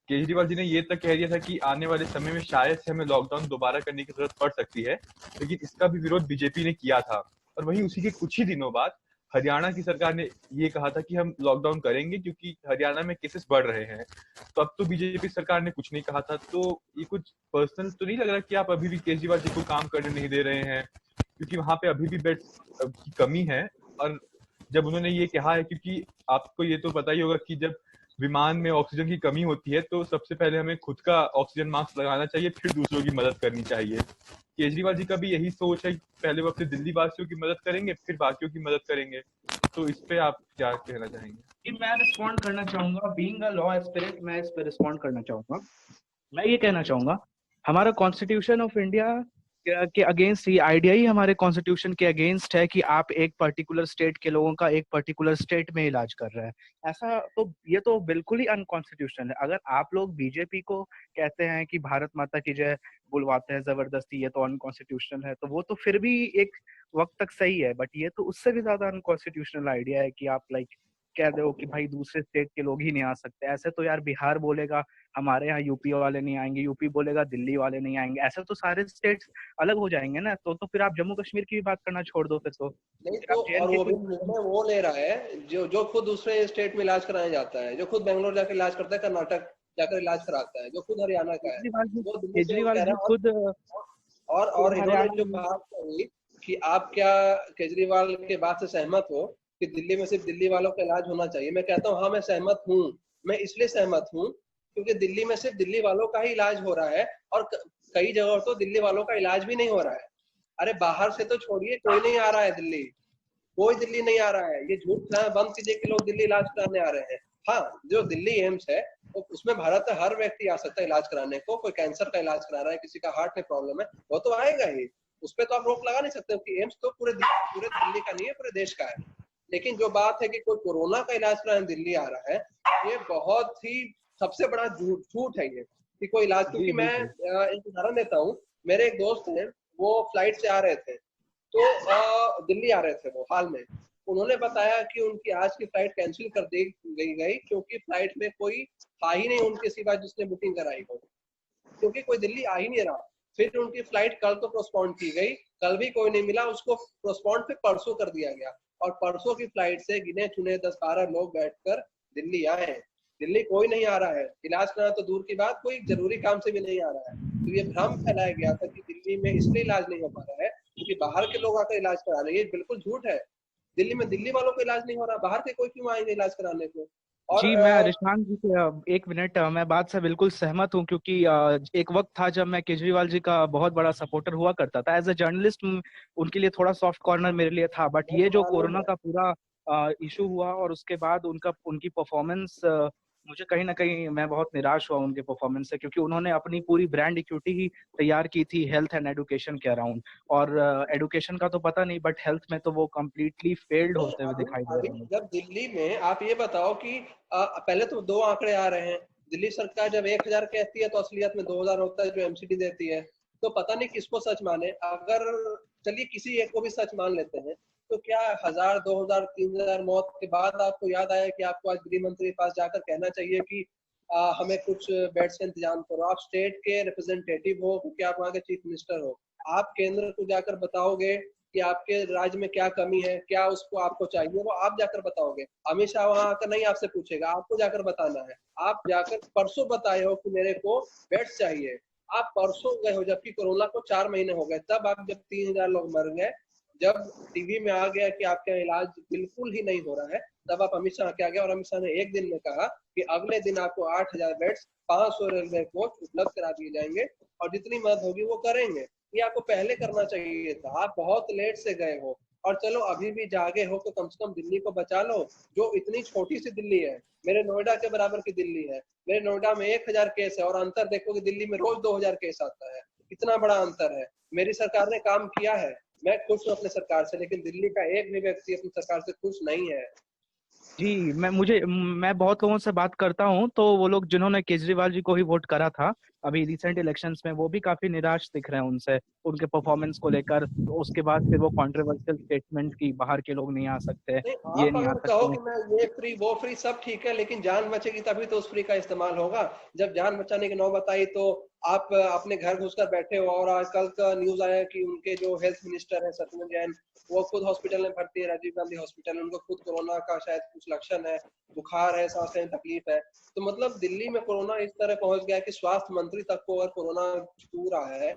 केजरीवाल जी ने ये तक कह दिया था कि आने वाले समय में शायद से हमें लॉकडाउन दोबारा करने की जरूरत पड़ सकती है, लेकिन इसका भी विरोध बीजेपी ने किया था। और वहीं उसी के कुछ ही दिनों बाद हरियाणा की सरकार ने ये कहा था कि हम लॉकडाउन करेंगे क्योंकि हरियाणा में केसेस बढ़ रहे हैं। तो अब तो बीजेपी सरकार ने कुछ नहीं कहा था। तो ये कुछ पर्सनल तो नहीं लग रहा कि आप अभी भी केजरीवाल जी को काम करने नहीं दे रहे हैं, क्योंकि वहां पे अभी भी बेड्स की कमी है। और जब उन्होंने ये कहा है, क्योंकि आपको ये तो पता ही होगा कि जब विमान में ऑक्सीजन की कमी होती है तो सबसे पहले हमें खुद का ऑक्सीजन मास्क लगाना चाहिए, फिर दूसरों की मदद करनी चाहिए। केजरीवाल जी का भी यही सोच है कि पहले वो अपने दिल्ली वासियों की मदद करेंगे, फिर बाकियों की मदद करेंगे। तो इस पे आप क्या कहना चाहेंगे? मैं रिस्पॉन्ड करना चाहूंगा, बीइंग अ लॉ एस्पिरेंट, मैं इस पे रिस्पॉन्ड करना चाहूंगा। मैं ये कहना चाहूंगा, हमारा कॉन्स्टिट्यूशन ऑफ इंडिया के अगेंस्ट, ये आइडिया ही हमारे कॉन्स्टिट्यूशन के अगेंस्ट है कि आप एक पर्टिकुलर स्टेट के लोगों का एक पर्टिकुलर स्टेट में इलाज कर रहे हैं। ऐसा तो ये तो बिल्कुल ही अनकॉन्स्टिट्यूशनल है। अगर आप लोग बीजेपी को कहते हैं कि भारत माता की जय बुलवाते हैं जबरदस्ती, ये तो अनकॉन्स्टिट्यूशनल है, तो वो तो फिर भी एक वक्त तक सही है। बट ये तो उससे भी ज्यादा अनकॉन्स्टिट्यूशनल आइडिया है कि आप लाइक कह दो कि भाई दूसरे स्टेट के लोग ही नहीं आ सकते। ऐसे तो यार बिहार बोलेगा हमारे यहाँ यूपी वाले नहीं आएंगे, यूपी बोलेगा दिल्ली वाले नहीं आएंगे, ऐसे तो सारे स्टेट्स अलग हो जाएंगे ना। तो फिर आप जम्मू कश्मीर की भी बात करना छोड़ दो फिर तो नहीं। तो और वो भी निर्णय वो ले रहा है जो खुद दूसरे स्टेट में इलाज कराने जाता है, जो खुद बेंगलोर जाकर इलाज करता है, कर्नाटक जाकर इलाज कराता है, जो खुद हरियाणा का है, वो केजरीवाल जी खुद। और इन्होंने जो बात कही कि आप क्या केजरीवाल के बात से सहमत हो, कि दिल्ली में सिर्फ दिल्ली वालों का इलाज होना चाहिए। मैं कहता हूँ हाँ मैं सहमत हूँ। मैं इसलिए सहमत हूँ क्योंकि दिल्ली में सिर्फ दिल्ली वालों का ही इलाज हो रहा है और कई जगह तो दिल्ली वालों का इलाज भी नहीं हो रहा है। अरे बाहर से तो छोड़िए, कोई नहीं आ रहा है दिल्ली, कोई दिल्ली नहीं आ रहा है। ये झूठ कहना बंद कीजिए कि लोग दिल्ली इलाज कराने आ रहे हैं। हाँ, जो दिल्ली एम्स है उसमें भारत का हर व्यक्ति आ सकता है इलाज कराने को। कोई कैंसर का इलाज करा रहा है, किसी का हार्ट में प्रॉब्लम है, वो तो आएगा ही, उस पर तो आप रोक लगा नहीं सकते कि एम्स तो पूरे दिल्ली का नहीं है, पूरे देश का है। लेकिन जो बात है कि कोई कोरोना का इलाज कराने दिल्ली आ रहा है, ये बहुत ही सबसे बड़ा झूठ है ये कि कोई इलाज। क्योंकि मैं एक उदाहरण देता हूँ, मेरे एक दोस्त हैं, वो फ्लाइट से आ रहे थे, तो दिल्ली आ रहे थे वो हाल में। उन्होंने बताया कि उनकी आज की फ्लाइट कैंसिल कर दी गई क्योंकि फ्लाइट में कोई था ही नहीं उनके सिवा जिसने बुकिंग कराई हो, क्योंकि कोई दिल्ली आ ही नहीं रहा। फिर उनकी फ्लाइट कल तो पोस्टपोन की गई, कल भी कोई नहीं मिला, उसको पोस्टपोन पे परसों कर दिया गया और परसों की फ्लाइट से गिने चुने 10-12 लोग बैठकर दिल्ली आए। दिल्ली कोई नहीं आ रहा है, इलाज कराना तो दूर की बात, कोई जरूरी काम से भी नहीं आ रहा है। तो ये भ्रम फैलाया गया था कि दिल्ली में इसलिए इलाज नहीं हो पा रहा है क्योंकि बाहर के लोग आकर इलाज करा रहे हैं। ये बिल्कुल झूठ है। दिल्ली में दिल्ली वालों को इलाज नहीं हो रहा, बाहर के कोई क्यों आएंगे इलाज कराने को। और जी, मैं रिशांक जी से एक मिनट, मैं बात से बिल्कुल सहमत हूँ क्योंकि एक वक्त था जब मैं केजरीवाल जी का बहुत बड़ा सपोर्टर हुआ करता था। एज अ जर्नलिस्ट उनके लिए थोड़ा सॉफ्ट कॉर्नर मेरे लिए था, बट ये जो कोरोना का पूरा इशू हुआ और उसके बाद उनकी परफॉर्मेंस, मुझे कहीं ना कहीं मैं बहुत निराश हुआ उनके परफॉर्मेंस से, क्योंकि उन्होंने अपनी पूरी ब्रांड इक्विटी ही तैयार की थी हेल्थ एंड एडुकेशन के अराउंड। और एडुकेशन का तो पता नहीं, बट हेल्थ में तो वो कम्प्लीटली फेल्ड होते हुए दिखाई दे अभी रहे हैं। जब दिल्ली में आप ये बताओ कि पहले तो 2 आंकड़े आ रहे हैं। दिल्ली सरकार जब 1000 कहती है तो असलियत में 2000 होता है जो एमसीडी देती है। तो पता नहीं किसको सच माने। अगर चलिए किसी एक को भी सच मान लेते हैं, तो क्या 1000, 2000, 3000 मौत के बाद आपको याद आया कि आपको आज गृह मंत्री के पास जाकर कहना चाहिए कि हमें कुछ बेड्स का इंतजाम करो। आप स्टेट के रिप्रेजेंटेटिव हो क्योंकि आप वहाँ के चीफ मिनिस्टर हो, आप केंद्र को जाकर बताओगे कि आपके राज्य में क्या कमी है, क्या उसको आपको चाहिए, वो आप जाकर बताओगे। अमित शाह वहां आकर नहीं आपसे पूछेगा, आपको जाकर बताना है। आप जाकर परसों बताए हो कि मेरे को बेड्स चाहिए, आप परसों गए हो जबकि कोरोना को 4 महीने हो गए। तब आप जब 3000 लोग मर गए, जब टीवी में आ गया कि आपका इलाज बिल्कुल ही नहीं हो रहा है, तब आप अमित शाह के आ गए और अमित शाह ने एक दिन में कहा कि अगले दिन आपको 8000 बेड्स, 500 रेलवे कोच उपलब्ध करा दिए जाएंगे और जितनी मदद होगी वो करेंगे। ये आपको पहले करना चाहिए था, आप बहुत लेट से गए हो। और चलो अभी भी जागे हो तो कम से कम दिल्ली को बचा लो, जो इतनी छोटी सी दिल्ली है, मेरे नोएडा के बराबर की दिल्ली है। मेरे नोएडा में 1000 केस है और अंतर देखो कि दिल्ली में रोज 2000 केस आता है। कितना बड़ा अंतर है। मेरी सरकार ने काम किया है, मैं खुश हूँ अपने सरकार से, लेकिन दिल्ली का एक भी व्यक्ति अपनी सरकार से खुश नहीं है। जी, मैं बहुत लोगों से बात करता हूँ, तो वो लोग जिन्होंने केजरीवाल जी को ही वोट करा था अभी रिसेंट इलेक्शंस में, वो भी काफी निराश दिख रहे हैं उनसे, उनके परफॉर्मेंस को लेकर। उसके बाद फिर वो कंट्रोवर्शियल स्टेटमेंट की बाहर के लोग नहीं आ सकते, नहीं, ये आप नहीं आ अगर कहो सकते। कि मैं ये फ्री वो फ्री सब ठीक है, लेकिन जान बचेगी तभी तो उस फ्री का इस्तेमाल होगा। जब जान बचाने की नौबत आई तो आप अपने घर घुसकर बैठे हो। और आजकल का न्यूज आया कि उनके जो हेल्थ मिनिस्टर है सत्येंद्र जैन, वो खुद हॉस्पिटल में भर्ती है, राजीव गांधी हॉस्पिटल। उनको खुद कोरोना का शायद कुछ लक्षण है, बुखार है, सांस लेने में तकलीफ है। तो मतलब दिल्ली में कोरोना इस तरह पहुंच गया कि स्वास्थ्य मंत्री तक को अगर कोरोना छू रहा है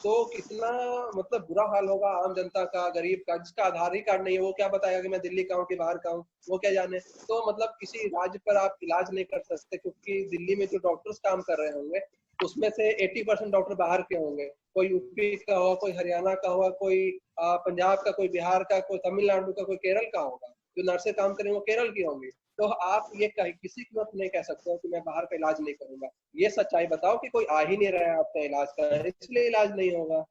तो कितना मतलब बुरा हाल होगा आम जनता का, गरीब का, जिसका आधार ही कार्ड नहीं है। वो क्या बताएगा कि मैं दिल्ली का हूँ कि बाहर का हूँ, वो क्या जाने। तो मतलब किसी राज्य पर आप इलाज नहीं कर सकते क्योंकि दिल्ली में जो डॉक्टर्स काम कर रहे होंगे उसमें से 80% डॉक्टर बाहर के होंगे। कोई यूपी का होगा, कोई हरियाणा का होगा, कोई पंजाब का, कोई बिहार का, कोई तमिलनाडु का, कोई केरल का होगा। जो नर्सें काम करेंगे वो केरल की होंगी। तो आप ये किसी की मत नहीं कह सकते हो कि मैं बाहर का इलाज नहीं करूंगा। ये सच्चाई बताओ कि कोई आ ही नहीं रहा है आपका इलाज का, इसलिए इलाज नहीं होगा।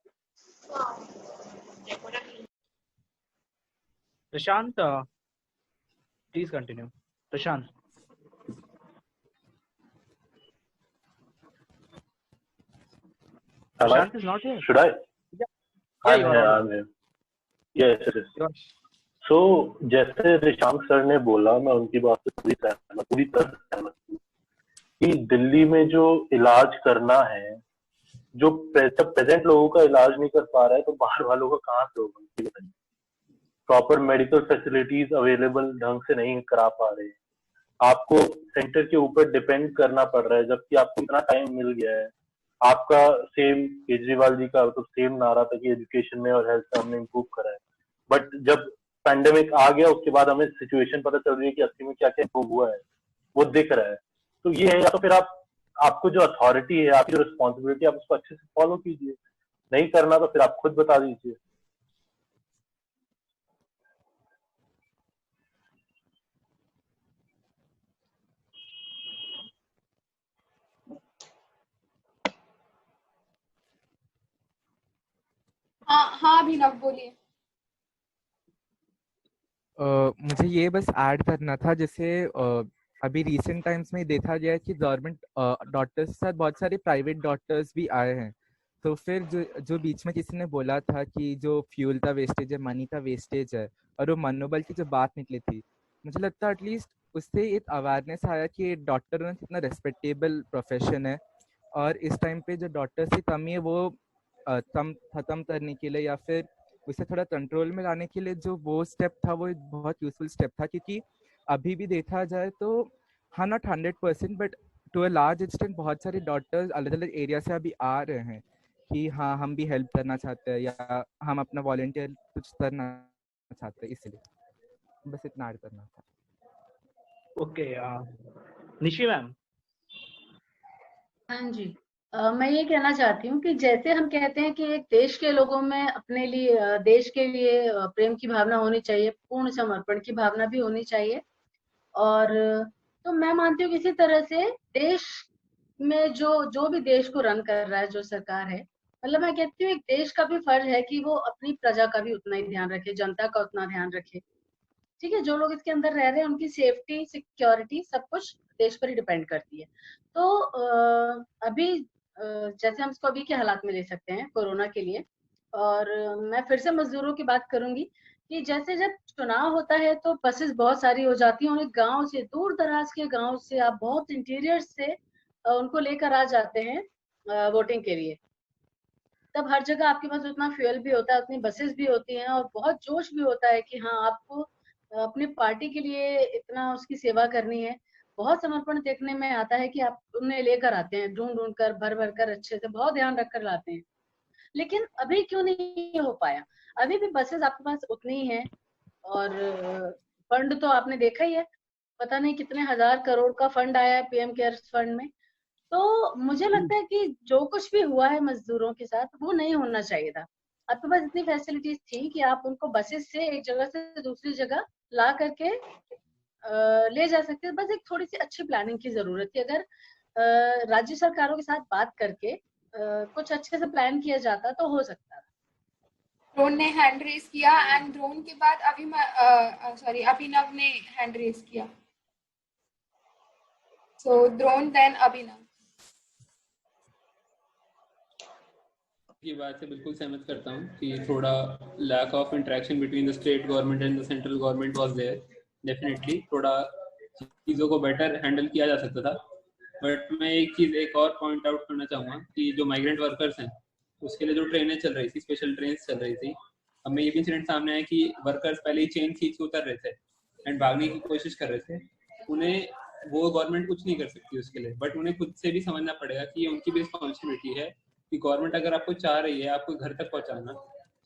Prashant, please continue. Prashant, Prashant is not here. Should I? Yeah, you are I'm audible. here. Yes. So, जैसे रिशांक सर ने बोला, मैं उनकी बात से पूरी तरह सहमत हूँ कि दिल्ली में जो इलाज करना है, जो प्रेजेंट लोगों का इलाज नहीं कर पा रहा है, तो बाहर वालों का कहाँ से होगा? प्रॉपर मेडिकल फैसिलिटीज अवेलेबल ढंग से नहीं करा पा रहे, आपको सेंटर के ऊपर डिपेंड करना पड़ रहा है, जबकि आपको इतना टाइम मिल गया है। आपका सेम केजरीवाल जी का तो सेम नारा था कि एजुकेशन में और हेल्थ में हमने इम्प्रूव करा है, बट जब पैंडेमिक आ गया उसके बाद हमें सिचुएशन पता चल रही है कि असली में क्या क्या हुआ है, वो दिख रहा है। तो ये है, या तो फिर आपको जो अथॉरिटी है, आपकी जो रिस्पॉन्सिबिलिटी, आप उसको अच्छे से फॉलो कीजिए, नहीं करना तो फिर आप खुद बता दीजिए। हाँ अभिनव बोलिए। मुझे ये बस ऐड करना था, जैसे अभी रिसेंट टाइम्स में देखा गया है कि गवर्नमेंट डॉक्टर्स के साथ बहुत सारे प्राइवेट डॉक्टर्स भी आए हैं। तो फिर जो बीच में किसी ने बोला था कि जो फ्यूल का वेस्टेज है, मनी का वेस्टेज है, और वो मनोबल की जो बात निकली थी, मुझे लगता है एटलीस्ट उससे एक अवेयरनेस आया कि डॉक्टर कितना रेस्पेक्टेबल प्रोफेशन है, और इस टाइम पे जो डॉक्टर्स की कमी है वो खत्म करने के लिए या फिर उसे थोड़ा कंट्रोल में लाने के लिए जो वो स्टेप था वो एक बहुत यूजफुल स्टेप था। क्योंकि अभी भी देखा जाए तो हाँ, not 100% but to a large extent बहुत सारे डॉक्टर्स अलग अलग एरिया से अभी आ रहे हैं कि हाँ हम भी हेल्प करना चाहते हैं या हम अपना वॉलंटियर कुछ करना चाहते हैं, इसलिए बस इतना ऐड करना था। Okay, Nishi ma'am. हाँ जी, मैं ये कहना चाहती हूँ कि जैसे हम कहते हैं कि एक देश के लोगों में अपने लिए देश के लिए प्रेम की भावना होनी चाहिए, पूर्ण समर्पण की भावना भी होनी चाहिए। और तो मैं मानती हूँ किसी तरह से देश में जो भी देश को रन कर रहा है, जो सरकार है, मतलब मैं कहती हूँ एक देश का भी फर्ज है कि वो अपनी प्रजा का भी उतना ही ध्यान रखे, जनता का उतना ध्यान रखे। ठीक है, जो लोग इसके अंदर रह रहे हैं उनकी सेफ्टी, सिक्योरिटी सब कुछ देश पर ही डिपेंड करती है। तो अभी जैसे हम इसको अभी के हालात में ले सकते हैं कोरोना के लिए, और मैं फिर से मजदूरों की बात करूंगी कि जैसे जब चुनाव होता है तो बसेस बहुत सारी हो जाती हैं, उन्हें गांव से, दूर दराज के गांव से, आप बहुत इंटीरियर से उनको लेकर आ जाते हैं वोटिंग के लिए। तब हर जगह आपके पास उतना फ्यूल भी होता है, उतनी बसेस भी होती हैं, और बहुत जोश भी होता है कि हाँ आपको अपनी पार्टी के लिए इतना उसकी सेवा करनी है। बहुत समर्पण देखने में आता है कि आप उन्हें लेकर आते हैं, ढूंढ ढूंढ कर, भर भर कर, अच्छे से बहुत ध्यान रख कर लाते हैं। लेकिन अभी क्यों नहीं हो पाया? अभी भी बसेस आपके पास उतनी ही है, और फंड तो आपने देखा ही है, पता नहीं कितने हजार करोड़ का फंड आया है पीएम केयर्स फंड में। तो मुझे लगता है कि जो कुछ भी हुआ है मजदूरों के साथ वो नहीं होना चाहिए था। आपके पास इतनी फैसिलिटीज थी कि आप उनको बसेस से एक जगह से दूसरी जगह ला करके ले जा सकते हैं। बस एक थोड़ी सी अच्छी प्लानिंग की जरूरत थी। अगर राज्य सरकारों के साथ बात करके कुछ अच्छे से प्लान किया जाता तो हो सकता। ड्रोन ने हैंड रेस किया एंड ड्रोन के बाद अभिनव ने हैंड रेस किया। So Dron then Abhinav. की बात से बिल्कुल सहमत करता हूँ कि थोड़ा lack of interaction between the state government and the central government was there. Definitely थोड़ा चीज़ों को बेटर हैंडल किया जा सकता था। बट मैं एक और पॉइंट आउट करना चाहूँगा कि जो माइग्रेंट वर्कर्स हैं उसके लिए जो ट्रेनें चल रही थी, स्पेशल ट्रेन चल रही थी, हमें ये भी इंसिडेंट सामने आया कि वर्कर्स पहले ही चेन खींच के उतर रहे थे एंड भागने की कोशिश कर रहे थे। उन्हें वो गवर्नमेंट कुछ नहीं कर सकती उसके लिए, बट उन्हें खुद से भी समझना पड़ेगा कि ये उनकी भी रिस्पॉन्सिबिलिटी है कि गवर्नमेंट अगर आपको चाह रही है आपको घर तक पहुंचाना,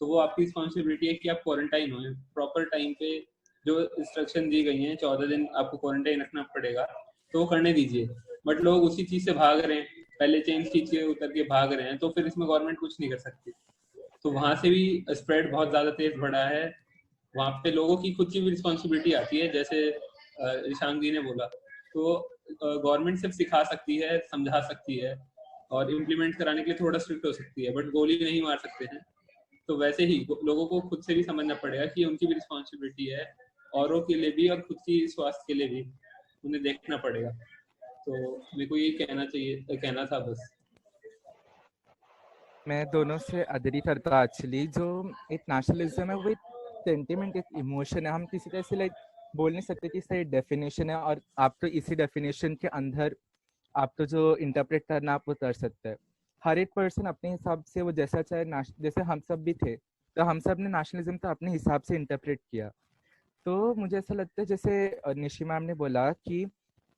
तो वो आपकी रिस्पॉन्सिबिलिटी है कि आप क्वारंटाइन हो, प्रॉपर टाइम पे जो इंस्ट्रक्शन दी गई हैं 14 दिन आपको क्वारंटाइन रखना पड़ेगा, तो वो करने दीजिए। बट लोग उसी चीज से भाग रहे हैं, पहले चेन खींच के उतर के भाग रहे हैं, तो फिर इसमें गवर्नमेंट कुछ नहीं कर सकती। तो वहां से भी स्प्रेड बहुत ज्यादा तेज बढ़ा है। वहां पे लोगों की खुद की भी रिस्पॉन्सिबिलिटी आती है, जैसे ईशान जी ने बोला। तो गवर्नमेंट सिर्फ सिखा सकती है, समझा सकती है और इम्प्लीमेंट कराने के लिए थोड़ा स्ट्रिक्ट हो सकती है, बट गोली नहीं मार सकते हैं। तो वैसे ही लोगों को खुद से भी समझना पड़ेगा कि उनकी भी रिस्पॉन्सिबिलिटी है, औरों के लिए भी और खुद की स्वास्थ्य के लिए भी उन्हें देखना पड़ेगा। तो मेरे को ये कहना था बस। मैं दोनों से अग्री करता। एक्चुअली जो एक नेशनलिज्म है वो एक सेंटिमेंट, एक इमोशन है। हम किसी तरह से लाइक बोल नहीं सकते कि इसका एक डेफिनेशन है और आप तो इसी डेफिनेशन के अंदर आप तो जो इंटरप्रेट करना आप वो कर सकते हैं। हर एक पर्सन अपने हिसाब से वो जैसा चाहे, जैसे हम सब भी थे तो हम सब ने नेशनलिज्म तो अपने हिसाब से इंटरप्रेट किया। तो मुझे ऐसा लगता है जैसे निशी मैम ने बोला कि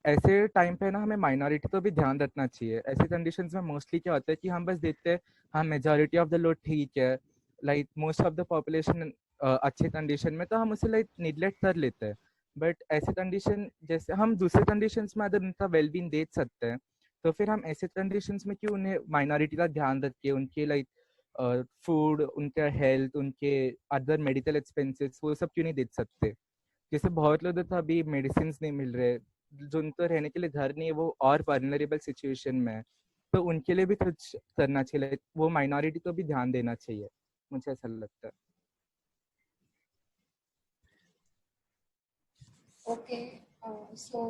ऐसे टाइम पे ना हमें माइनॉरिटी को भी ध्यान रखना चाहिए। ऐसे कंडीशंस में मोस्टली क्या होता है कि हम बस देखते हैं हाँ मेजॉरिटी ऑफ द लोग ठीक है, like most of the population अच्छे कंडीशन में, तो हम उसे लाइक निगलेक्ट कर लेते हैं। बट ऐसे कंडीशन जैसे हम दूसरे कंडीशंस में अगर उनका वेलबींग देख सकते हैं, तो फिर हम ऐसे कंडीशंस में क्यों उन्हें माइनॉरिटी का ध्यान रख के उनके लाइक फूड, उनका हेल्थ, उनके अदर मेडिकल एक्सपेंसेस, वो सब क्यों नहीं देख सकते? जैसे बहुत लोग तो अभी मेडिसिन नहीं मिल रहे, जो उनको रहने के लिए घर नहीं है, वो और वल्नरेबल सिचुएशन में है, तो उनके लिए भी कुछ करना चाहिए, वो माइनॉरिटी को भी ध्यान देना चाहिए, मुझे ऐसा लगता है। ओके, सो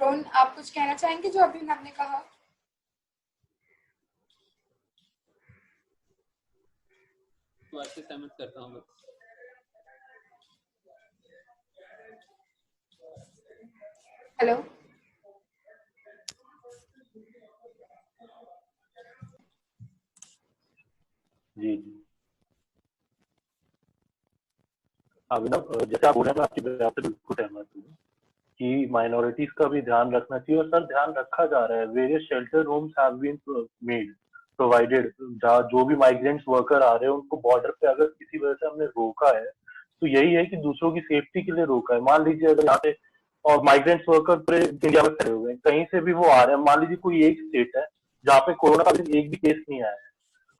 ड्रोन, आप कुछ कहना चाहेंगे जो अभी आपने कहा? तो आपसे सहमत करता हूँ। हेलो, जी जी, अभिनव, जैसे आप बोल रहे हैं, मैं आपकी बात से बिल्कुल सहमत हूँ कि माइनॉरिटीज का भी ध्यान रखना चाहिए, और सर ध्यान रखा जा रहा है। Various shelter homes have been made provided, जहाँ जो भी माइग्रेंट्स वर्कर आ रहे हैं उनको बॉर्डर पे अगर किसी वजह से हमने रोका है, तो यही है कि दूसरों की सेफ्टी के लिए रोका है। मान लीजिए अगर यहाँ पे और माइग्रेंट्स वर्कर पूरे इंडिया में खड़े हुए हैं, कहीं से भी वो आ रहे हैं, मान लीजिए कोई एक स्टेट है जहाँ पे कोरोना का एक भी केस नहीं आया है,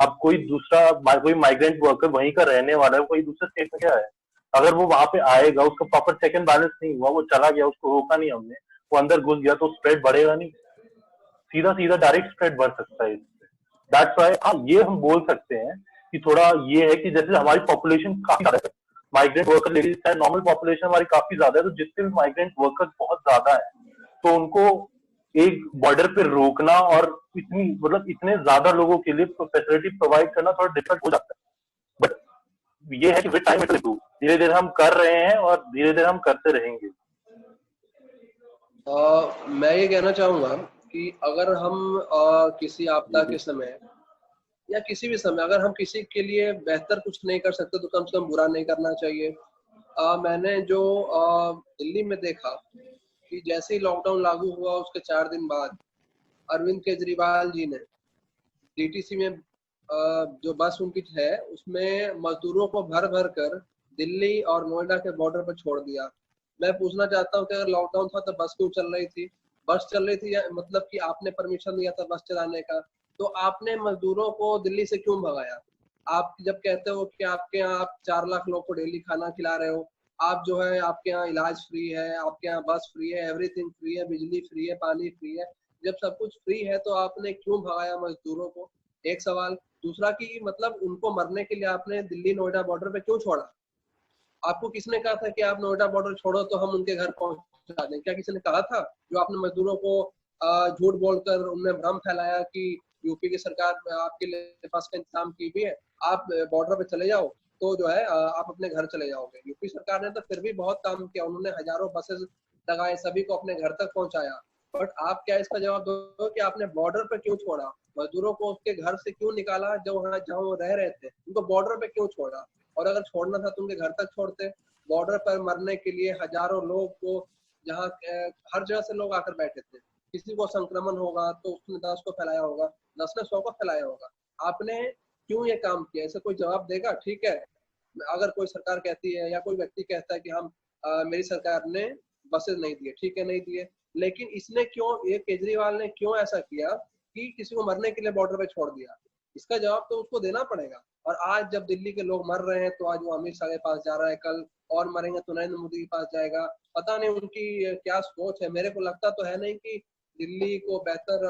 अब कोई कोई माइग्रेंट वर्कर वहीं का रहने वाला है, कोई दूसरे स्टेट में क्या है, अगर वो वहां पे आएगा, उसका प्रॉपर चेक एंड बैलेंस नहीं हुआ, वो चला गया, उसको रोका नहीं हमने, वो अंदर घुस गया, तो स्प्रेड बढ़ेगा नहीं, सीधा सीधा डायरेक्ट स्प्रेड बढ़ सकता है इससे। दैट्स व्हाई हाँ, ये हम बोल सकते हैं कि थोड़ा ये है कि जैसे हमारी पॉपुलेशन काफी ज्यादा है, माइग्रेंट वर्कर लेडीज है, नॉर्मल पॉपुलेशन हमारी काफी ज्यादा है, तो जितने भी माइग्रेंट वर्कर बहुत ज्यादा है, तो उनको एक बॉर्डर पे रोकना और इतनी मतलब इतने ज्यादा लोगों के लिए फैसिलिटी प्रोवाइड करना थोड़ा डिफिकल्ट हो जाता है। बट ये है कि with time it will improve, धीरे धीरे हम कर रहे हैं और धीरे धीरे हम करते रहेंगे। मैं ये कहना चाहूंगा कि अगर हम किसी आपदा के समय या किसी भी समय अगर हम किसी के लिए बेहतर कुछ नहीं कर सकते, तो कम से कम बुरा नहीं करना चाहिए। मैंने जो दिल्ली में देखा कि जैसे ही लॉकडाउन लागू हुआ, उसके 4 दिन बाद अरविंद केजरीवाल जी ने डीटीसी में जो बस उनकी है उसमें मजदूरों को भर भर कर दिल्ली और नोएडा के बॉर्डर पर छोड़ दिया। मैं पूछना चाहता हूँ कि अगर लॉकडाउन था तो बस क्यों चल रही थी? बस चल रही थी मतलब कि आपने परमिशन दिया था बस चलाने का, तो आपने मजदूरों को दिल्ली से क्यों भगाया? आप जब कहते हो कि आपके यहाँ आप 4 लाख लोग को डेली खाना खिला रहे हो, आप जो है आपके यहाँ इलाज फ्री है, आपके यहाँ बस फ्री है, एवरीथिंग फ्री है, बिजली फ्री है, पानी फ्री है, जब सब कुछ फ्री है तो आपने क्यों भगाया मजदूरों को? एक सवाल। दूसरा कि मतलब उनको मरने के लिए आपने दिल्ली नोएडा बॉर्डर पे क्यों छोड़ा? आपको किसने कहा था कि आप नोएडा बॉर्डर छोड़ो तो हम उनके घर पहुंचा दें? क्या किसी ने कहा था? जो आपने मजदूरों को झूठ बोलकर उनने भ्रम फैलाया कि यूपी की सरकार आपके लिए बस का इंतजाम की हुई है, आप बॉर्डर पे चले जाओ तो जो है आप अपने घर चले जाओगे। यूपी सरकार ने तो फिर भी बहुत काम किया, उन्होंने हजारों बसेस लगाए, सभी को अपने घर तक पहुंचाया। बट आप क्या इसका जवाब दो कि आपने बॉर्डर पे क्यों छोड़ा? मजदूरों को उसके घर से क्यों निकाला जो वहाँ जहाँ वो रह रहे थे, उनको बॉर्डर पे क्यों छोड़ा? और अगर छोड़ना था तो उनके घर तक छोड़ते। बॉर्डर पर मरने के लिए हजारों लोग को, जहाँ हर जगह से लोग आकर बैठे थे, किसी को संक्रमण होगा तो उसने 10 को फैलाया होगा, 10 ने 100 को फैलाया होगा। आपने क्यों ये काम किया? इसे कोई जवाब देगा? ठीक है, अगर कोई सरकार कहती है या कोई व्यक्ति कहता है कि हम मेरी सरकार ने बसेस नहीं दिए, ठीक है नहीं दिए, लेकिन इसने क्यों, ये केजरीवाल ने क्यों ऐसा किया कि किसी को मरने के लिए बॉर्डर पे छोड़ दिया? इसका जवाब तो उसको देना पड़ेगा। और आज जब दिल्ली के लोग मर रहे हैं तो आज वो अमित शाह के पास जा रहा है, कल और मरेंगे तो नरेंद्र मोदी के पास जाएगा। पता नहीं उनकी क्या सोच है, मेरे को लगता तो है नहीं कि दिल्ली को बेहतर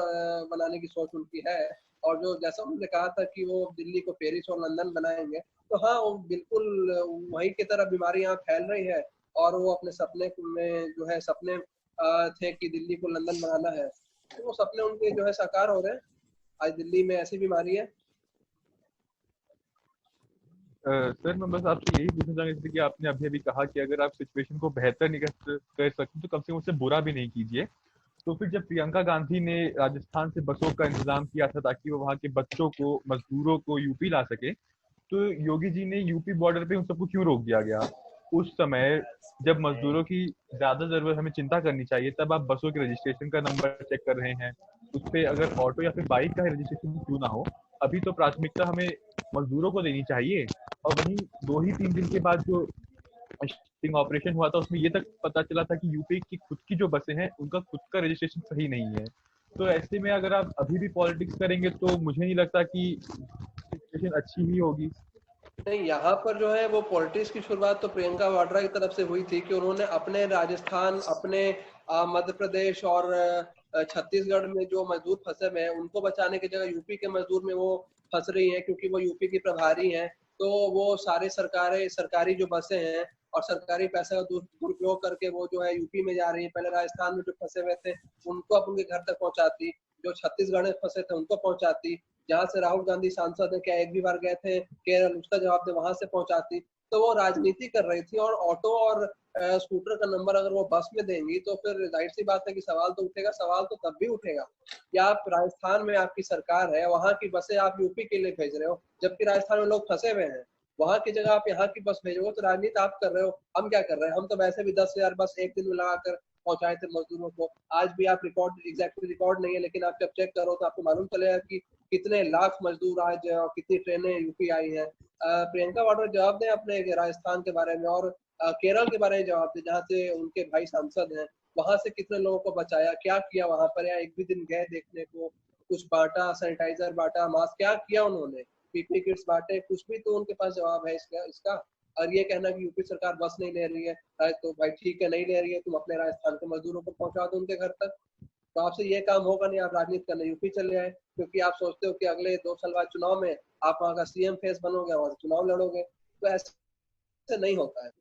बनाने की सोच उनकी है। और जो जैसा उन्होंने कहा था कि वो दिल्ली को पेरिस और लंदन बनाएंगे, तो हाँ वो बिल्कुल वही की तरह बीमारी यहाँ फैल रही है। और वो अपने सपने में जो है सपने थे कि दिल्ली को लंदन बनाना है, तो वो सपने उनके जो है साकार हो रहे हैं। आज दिल्ली में ऐसी बीमारी है। सर मैं बस आपसे यही पूछना चाहूंगा, जैसे कि आपने अभी अभी कहा कि अगर आप सिचुएशन को बेहतर नहीं कर सकते तो कम से कम उससे बुरा भी नहीं कीजिए। तो फिर जब प्रियंका गांधी ने राजस्थान से बसों का इंतजाम किया था ताकि वो वहाँ के बच्चों को, मजदूरों को यूपी ला सके, तो योगी जी ने यूपी बॉर्डर पे उन सबको क्यों रोक दिया गया? उस समय जब मजदूरों की ज्यादा जरूरत हमें चिंता करनी चाहिए, तब आप बसों के रजिस्ट्रेशन का नंबर चेक कर रहे हैं। उस पर अगर ऑटो या फिर बाइक का रजिस्ट्रेशन क्यों ना हो, अभी तो प्राथमिकता हमें मजदूरों को देनी चाहिए। और वहीं 2 ही 3 दिन के बाद जो स्टिंग ऑपरेशन हुआ था उसमें ये तक पता चला था कि यूपी की खुद की जो बसें हैं उनका खुद का रजिस्ट्रेशन सही नहीं है। तो ऐसे में अगर आप अभी भी पॉलिटिक्स करेंगे तो मुझे नहीं लगता कि सिचुएशन अच्छी ही होगी। नहीं, यहाँ पर जो है वो पॉलिटिक्स की शुरुआत तो प्रियंका वाड्रा की तरफ से हुई थी कि उन्होंने अपने राजस्थान, अपने मध्य प्रदेश और छत्तीसगढ़ में जो मजदूर फंसे हुए हैं उनको बचाने की जगह यूपी के मजदूर में वो फंस रही हैं, क्योंकि वो यूपी की प्रभारी हैं। तो वो सारे सरकारी जो बसें हैं और सरकारी पैसे का दुरुपयोग करके वो जो है यूपी में जा रही है। पहले राजस्थान में जो फंसे हुए थे उनको अब उनके घर तक पहुंचाती, जो छत्तीसगढ़ में फंसे थे उनको पहुंचाती, जहाँ से राहुल गांधी सांसद है, क्या एक भी बार गए थे केरल, उसका जवाब दे वहां से पहुंचाती। तो वो राजनीति कर रही थी। और ऑटो और स्कूटर का नंबर अगर वो बस में देंगी तो फिर जाहिर सी बात है कि सवाल तो उठेगा। सवाल तो तब भी उठेगा कि आप राजस्थान में आपकी सरकार है, वहां की बसें आप यूपी के लिए भेज रहे हो, जबकि राजस्थान में लोग फंसे हुए हैं। वहां की जगह आप यहाँ की बस भेजोगे तो राजनीति आप कर रहे हो। हम क्या कर रहे हैं? हम तो वैसे भी 10,000 बस एक दिन में लगाकर पहुंचाए थे मजदूरों को। आज भी आप एग्जैक्टली रिकॉर्ड नहीं है, लेकिन आप जब चेक करो तो आपको मालूम चलेगा कि कितने लाख मजदूर आज कितनी ट्रेनें यूपी आई हैं। प्रियंका वाड्रा जवाब दें अपने राजस्थान के बारे में और केरल के बारे में जवाब दें, जहाँ से उनके भाई सांसद हैं, वहां से कितने लोगों को बचाया, क्या किया वहां पर, या एक भी दिन गए देखने को, कुछ बांटा, सैनिटाइजर बांटा, मास्क, क्या किया उन्होंने, पीपी किट्स बांटे, कुछ भी तो उनके पास जवाब है इसका। और ये कहना कि यूपी सरकार बस नहीं ले रही है, तो भाई ठीक है, नहीं ले रही है, तुम अपने राजस्थान के मजदूरों को पहुंचा दो उनके घर तक। तो आपसे ये काम होगा नहीं, आप राजनीति करने यूपी चले आए, क्योंकि आप सोचते हो कि अगले 2 साल बाद चुनाव में आप वहाँ का सीएम फेस बनोगे, वहां से चुनाव लड़ोगे। तो ऐसे नहीं होता है।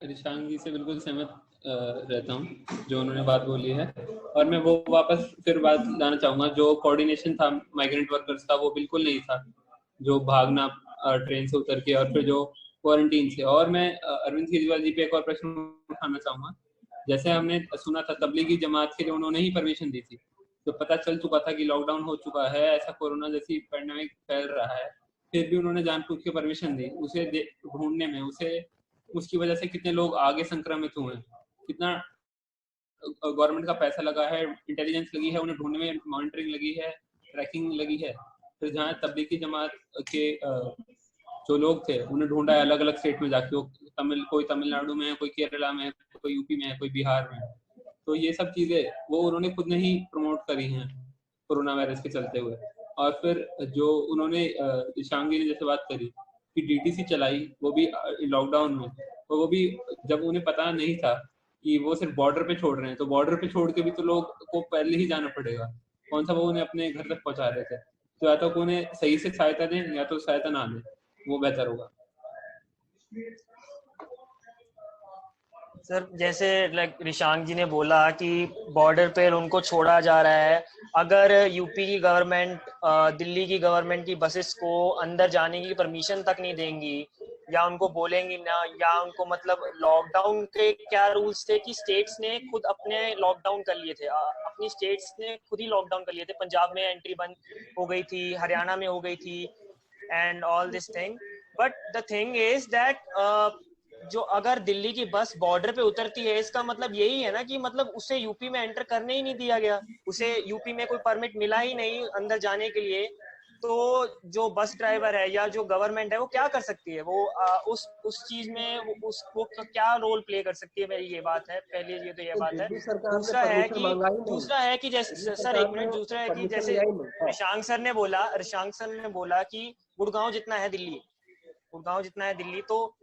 रिशांग जी से बिल्कुल सहमत रहता हूँ जो उन्होंने बात बोली है। और मैं वो वापस फिर बात लाना चाहूंगा, जो कोऑर्डिनेशन था माइग्रेंट वर्कर्स का वो बिल्कुल नहीं था, जो भागना ट्रेन से उतर के और फिर जो क्वारंटीन से। और मैं अरविंद केजरीवाल जी पे एक और प्रश्न उठाना चाहूंगा। जैसे हमने सुना था तबलीगी जमात के लिए उन्होंने ही परमिशन दी थी, तो पता चल चुका था कि लॉकडाउन हो चुका है, ऐसा कोरोना जैसी पैंडेमिक फैल रहा है, फिर भी उन्होंने जानबूझ के परमिशन दी उसे ढूंढने में। उसकी वजह से कितने लोग आगे संक्रमित हुए हैं, कितना गवर्नमेंट का पैसा लगा है, इंटेलिजेंस लगी है, उन्हें ढूंढने में मॉनिटरिंग लगी है, ट्रैकिंग लगी है। फिर जहाँ तबलीगी जमात के जो लोग थे उन्हें ढूंढा है अलग अलग स्टेट में जाके, कोई तमिलनाडु में है, कोई केरला में है, कोई यूपी में है, कोई बिहार में है। तो ये सब चीजें वो उन्होंने खुद ने ही प्रमोट करी हैं कोरोना वायरस के चलते हुए। और फिर जो उन्होंने शांगी ने जैसे बात करी कि डीटीसी चलाई, वो भी लॉकडाउन में, तो वो भी जब उन्हें पता नहीं था कि वो सिर्फ बॉर्डर पे छोड़ रहे हैं, तो बॉर्डर पे छोड़ के भी तो लोग को पहले ही जाना पड़ेगा, कौन सा वो उन्हें अपने घर तक पहुंचा रहे थे। तो या तो उन्हें सही से सहायता दें या तो सहायता ना दें, वो बेहतर होगा। सर जैसे लाइक रिशांक जी ने बोला कि बॉर्डर पे उनको छोड़ा जा रहा है, अगर यूपी की गवर्नमेंट दिल्ली की गवर्नमेंट की बसेस को अंदर जाने की परमिशन तक नहीं देंगी या उनको बोलेंगी ना, या उनको मतलब लॉकडाउन के क्या रूल्स थे कि स्टेट्स ने खुद अपने लॉकडाउन कर लिए थे, अपनी स्टेट्स ने खुद ही लॉकडाउन कर लिए थे। पंजाब में एंट्री बंद हो गई थी, हरियाणा में हो गई थी and all this thing. But the thing is that जो अगर दिल्ली की बस बॉर्डर पे उतरती है, इसका मतलब यही है ना कि मतलब उसे यूपी में एंटर करने ही नहीं दिया गया, उसे यूपी में कोई परमिट मिला ही नहीं अंदर जाने के लिए। तो जो बस ड्राइवर है या जो गवर्नमेंट है वो क्या कर सकती है? वो उस चीज में वो क्या रोल प्ले कर सकती है? मेरी ये बात है, पहली ये तो ये बात है। दूसरा है कि जैसे सर एक मिनट, दूसरा है कि जैसे रिशांक सर ने बोला कि गुड़गांव जितना है दिल्ली, तो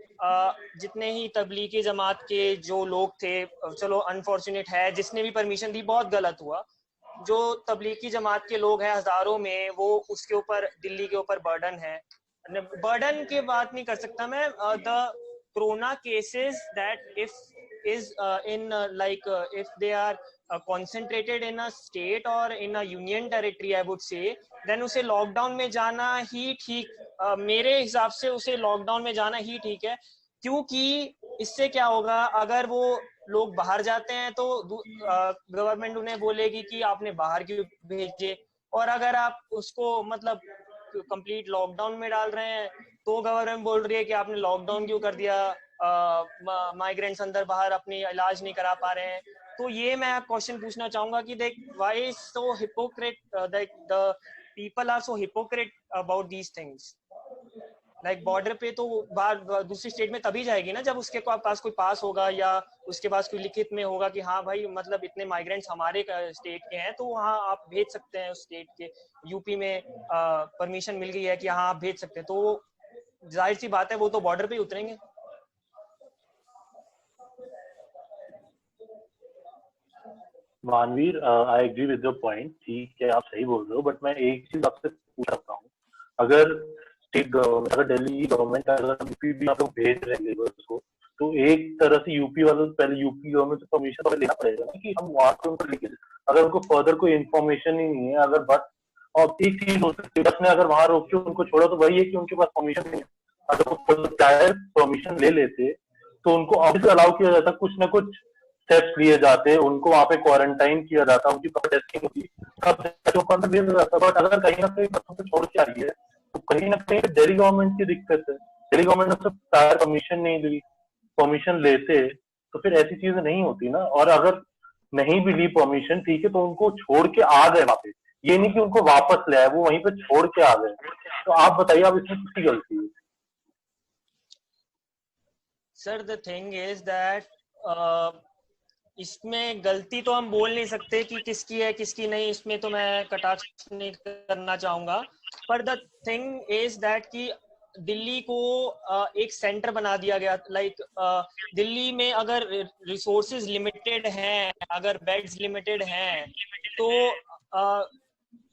जितने ही तबलीगी जमात के जो लोग थे, चलो अनफॉर्चुनेट है जिसने भी परमिशन दी, बहुत गलत हुआ। जो तबलीगी जमात के लोग हैं हजारों में, वो उसके ऊपर दिल्ली के ऊपर बर्डन है। बर्डन की बात नहीं कर सकता मैं, the corona cases that if they are concentrated in a state or in a union territory, I would say, then उसे लॉकडाउन में जाना ही ठीक, मेरे हिसाब से उसे लॉकडाउन में जाना ही ठीक है। क्योंकि इससे क्या होगा, अगर वो लोग बाहर जाते हैं तो गवर्नमेंट उन्हें बोलेगी कि आपने बाहर क्यों भेजे, और अगर आप उसको मतलब कंप्लीट लॉकडाउन में डाल रहे हैं तो गवर्नमेंट बोल रही है कि आपने लॉकडाउन क्यों कर दिया, माइग्रेंट्स अंदर बाहर अपनी इलाज नहीं करा पा रहे हैं। तो ये मैं क्वेश्चन पूछना चाहूंगा कि देख, why so hypocrite the people are so hypocrite about these things. Like border पे तो बाहर दूसरी स्टेट में तभी जाएगी ना जब उसके पास कोई पास होगा या उसके पास कोई लिखित में होगा कि हाँ भाई मतलब इतने माइग्रेंट्स हमारे स्टेट के हैं तो वहाँ आप भेज सकते हैं उस स्टेट के। यूपी में परमिशन मिल गई है कि हाँ आप भेज सकते हैं, तो जाहिर सी बात है वो तो बॉर्डर पे ही उतरेंगे। Manveer, I agree with your point, ठीक है आप सही बोल रहे हो, बट मैं एक चीज आपसे पूछ सकता हूँ, अगर स्टेट गवर्नमेंट, अगर दिल्ली गवर्नमेंट अगर यूपी भी आप लोग भेज रहे हैं लेबर्स को, तो एक तरह से यूपी वालों पहले यूपी गवर्नमेंट से परमिशन तो लेना पड़ेगा ना कि हम वहां से उनको लेके, अगर उनको फर्दर कोई इन्फॉर्मेशन ही नहीं है, अगर बस और एक चीज हो सकती है बस ने अगर वहां रोक के उनको छोड़ा तो वही है कि उनके पास परमिशन नहीं है। अगर वो परमिशन ले लेते तो उनको ऑफिस अलाउ किया जाता, कुछ ना कुछ स्टेप्स लिए जाते, उनको वहां पे क्वारंटाइन किया जाता, उनकी टेस्टिंग होती, तब भेज जाता। बट अगर कहीं ना कहीं बच्चों को छोड़ के आ रही है तो कहीं ना कहीं दिल्ली गवर्नमेंट की दिक्कत है। दिल्ली गवर्नमेंट ने प्रायर परमिशन नहीं ली, परमिशन लेते तो फिर ऐसी चीजें नहीं होती ना। और अगर नहीं भी ली परमिशन, ठीक है, तो उनको छोड़ के आ गए वहां पे, ये नहीं कि उनको वापस ले आए, वो वहीं पे छोड़ के आ गए। तो आप बताइए, अब इसमें किसकी गलती है? Sir the thing is that इसमें गलती तो हम बोल नहीं सकते कि किसकी है किसकी नहीं, इसमें तो मैं कटाक्ष नहीं करना चाहूंगा। पर द थिंग इज दैट कि दिल्ली को एक सेंटर बना दिया गया। लाइक दिल्ली में अगर रिसोर्सेज लिमिटेड हैं, अगर बेड्स लिमिटेड हैं, तो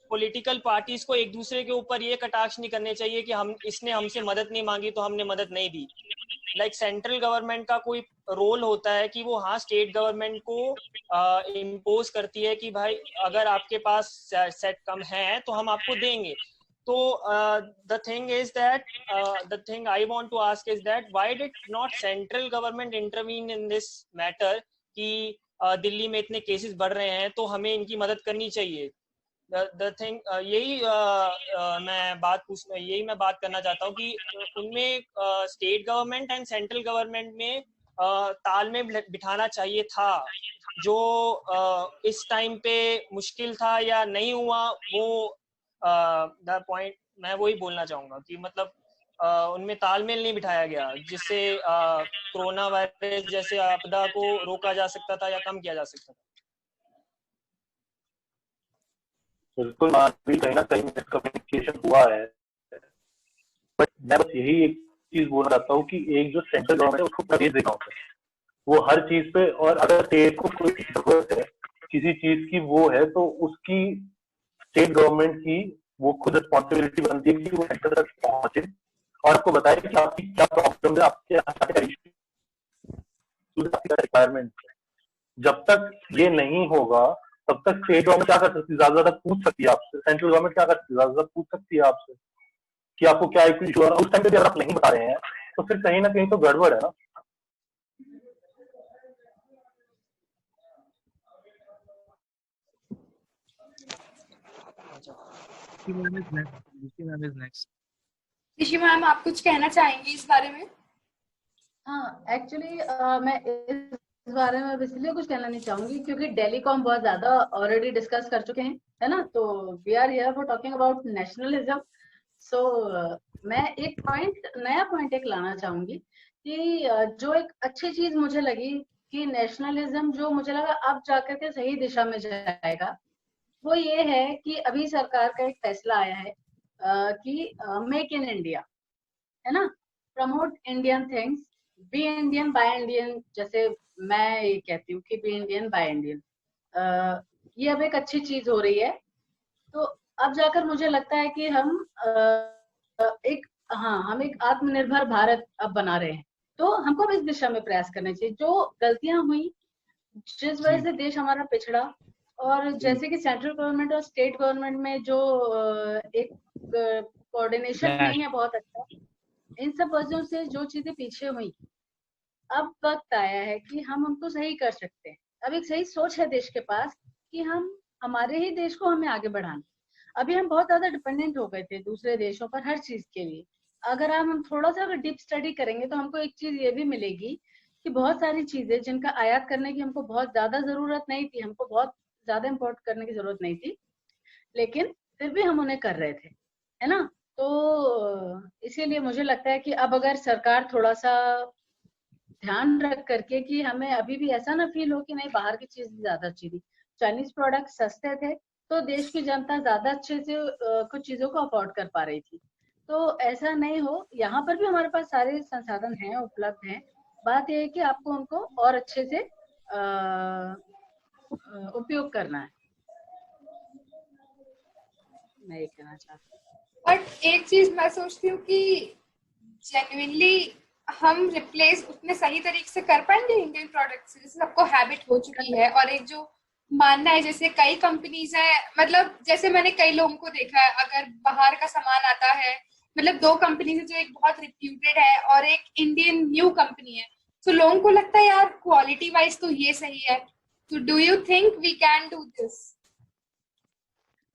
पॉलिटिकल पार्टीज को एक दूसरे के ऊपर ये कटाक्ष नहीं करने चाहिए कि हम इसने हमसे मदद नहीं मांगी तो हमने मदद नहीं दी। लाइक सेंट्रल गवर्नमेंट का कोई रोल होता है कि वो हाँ स्टेट गवर्नमेंट को इम्पोज करती है कि भाई अगर आपके पास सेट कम है तो हम आपको देंगे। तो the thing is that the thing I want to ask is that why did not central government intervene in this matter कि दिल्ली में इतने केसेस बढ़ रहे हैं तो हमें इनकी मदद करनी चाहिए। द थिंग यही मैं बात करना चाहता हूँ कि उनमें state government and central government में तालमेल बिठाना चाहिए था। जो इस टाइम पे मुश्किल था या नहीं हुआ, वो द पॉइंट मैं वही बोलना चाहूंगा कि मतलब उनमें तालमेल नहीं बिठाया गया जिससे कोरोना वायरस जैसे आपदा को रोका जा सकता था या कम किया जा सकता था। बिल्कुल, कहीं ना कहीं मिसकम्युनिकेशन हुआ है, बट मैं बस यही एक चीज बोलना चाहता हूँ कि एक जो सेंट्रल गवर्नमेंट है उसको प्रवेश देना होता है, वो हर चीज पे, और अगर स्टेट को कोई जरूरत है किसी चीज की वो है तो उसकी स्टेट गवर्नमेंट की वो खुद रिस्पॉन्सिबिलिटी बनती है कि वो सेंटर तक पहुंचे और आपको बताए कि आपकी क्या प्रॉब्लम है, आपके क्या इश्यू, रिक्वायरमेंट है। जब तक ये नहीं होगा तब तक स्टेट गवर्नमेंट क्या कर सकती है, ज्यादा पूछ सकती है आपसे, सेंट्रल गवर्नमेंट क्या कर सकती है, ज्यादा पूछ सकती है आपसे कि आपको क्या इश्यू है। उस टाइम पे अगर आप नहीं बता रहे हैं तो फिर कहीं ना कहीं तो गड़बड़ है ना। ऋषि मैम, आप कुछ कहना चाहेंगी इस बारे में? हाँ, एक्चुअली मैं इस बारे में इसलिए कुछ कहना नहीं चाहूंगी क्योंकि दिल्ली को हम बहुत ज्यादा ऑलरेडी डिस्कस कर चुके हैं, है ना। तो we are here for talking about nationalism. So मैं एक नया पॉइंट एक लाना चाहूंगी कि जो एक अच्छी चीज मुझे लगी कि नेशनलिज्म जो मुझे लगा अब जाकर के सही दिशा में जाएगा, वो ये है कि अभी सरकार का एक फैसला आया है कि मेक इन इंडिया, है ना, promote Indian things, be Indian buy Indian. जैसे मैं ये कहती हूँ कि बी इंडियन बाय इंडियन, ये अब एक अच्छी चीज हो रही है। तो अब जाकर मुझे लगता है कि हम हम एक आत्मनिर्भर भारत अब बना रहे हैं। तो हमको अब इस दिशा में प्रयास करने चाहिए। जो गलतियां हुई, जिस वजह से देश हमारा पिछड़ा, और जैसे कि सेंट्रल गवर्नमेंट और स्टेट गवर्नमेंट में जो एक कोऑर्डिनेशन नहीं है बहुत अच्छा, इन सब वजहों से जो चीजें पीछे हुई, अब वक्त आया है कि हम उनको सही कर सकते हैं। अब एक सही सोच है देश के पास कि हम हमारे ही देश को हमें आगे बढ़ाना। अभी हम बहुत ज्यादा डिपेंडेंट हो गए थे दूसरे देशों पर हर चीज के लिए। अगर हम थोड़ा सा अगर डीप स्टडी करेंगे तो हमको एक चीज ये भी मिलेगी कि बहुत सारी चीजें जिनका आयात करने की हमको बहुत ज्यादा जरूरत नहीं थी, हमको बहुत ज्यादा इम्पोर्ट करने की जरूरत नहीं थी, लेकिन फिर भी हम उन्हें कर रहे थे, है ना। तो इसीलिए मुझे लगता है कि अब अगर सरकार थोड़ा सा ध्यान रख करके कि हमें अभी भी ऐसा ना फील हो कि नहीं बाहर की चीज ज्यादा अच्छी थी, चाइनीज प्रोडक्ट सस्ते थे तो देश की जनता ज्यादा अच्छे से कुछ चीजों को अफोर्ड कर पा रही थी। तो ऐसा नहीं हो, यहाँ पर भी हमारे पास सारे संसाधन हैं, उपलब्ध हैं। बात यह है कि आपको उनको और अच्छे से उपयोग करना है, मैं ये कहना चाहती हूँ। बट एक चीज मैं सोचती हूँ कि जेन्युइनली हम रिप्लेस उतने सही तरीके से कर पाएंगे इंडियन प्रोडक्ट से, जैसे सबको हैबिट हो चुकी है। और एक जो मानना है, जैसे कई कंपनीज है, मतलब जैसे मैंने कई लोगों को देखा है, अगर बाहर का सामान आता है, मतलब 2 कंपनीज है जो एक बहुत रिप्यूटेड है और एक इंडियन न्यू कंपनी है, तो लोगों को लगता है यार क्वालिटी वाइज तो ये सही है। तो do you think we can do this?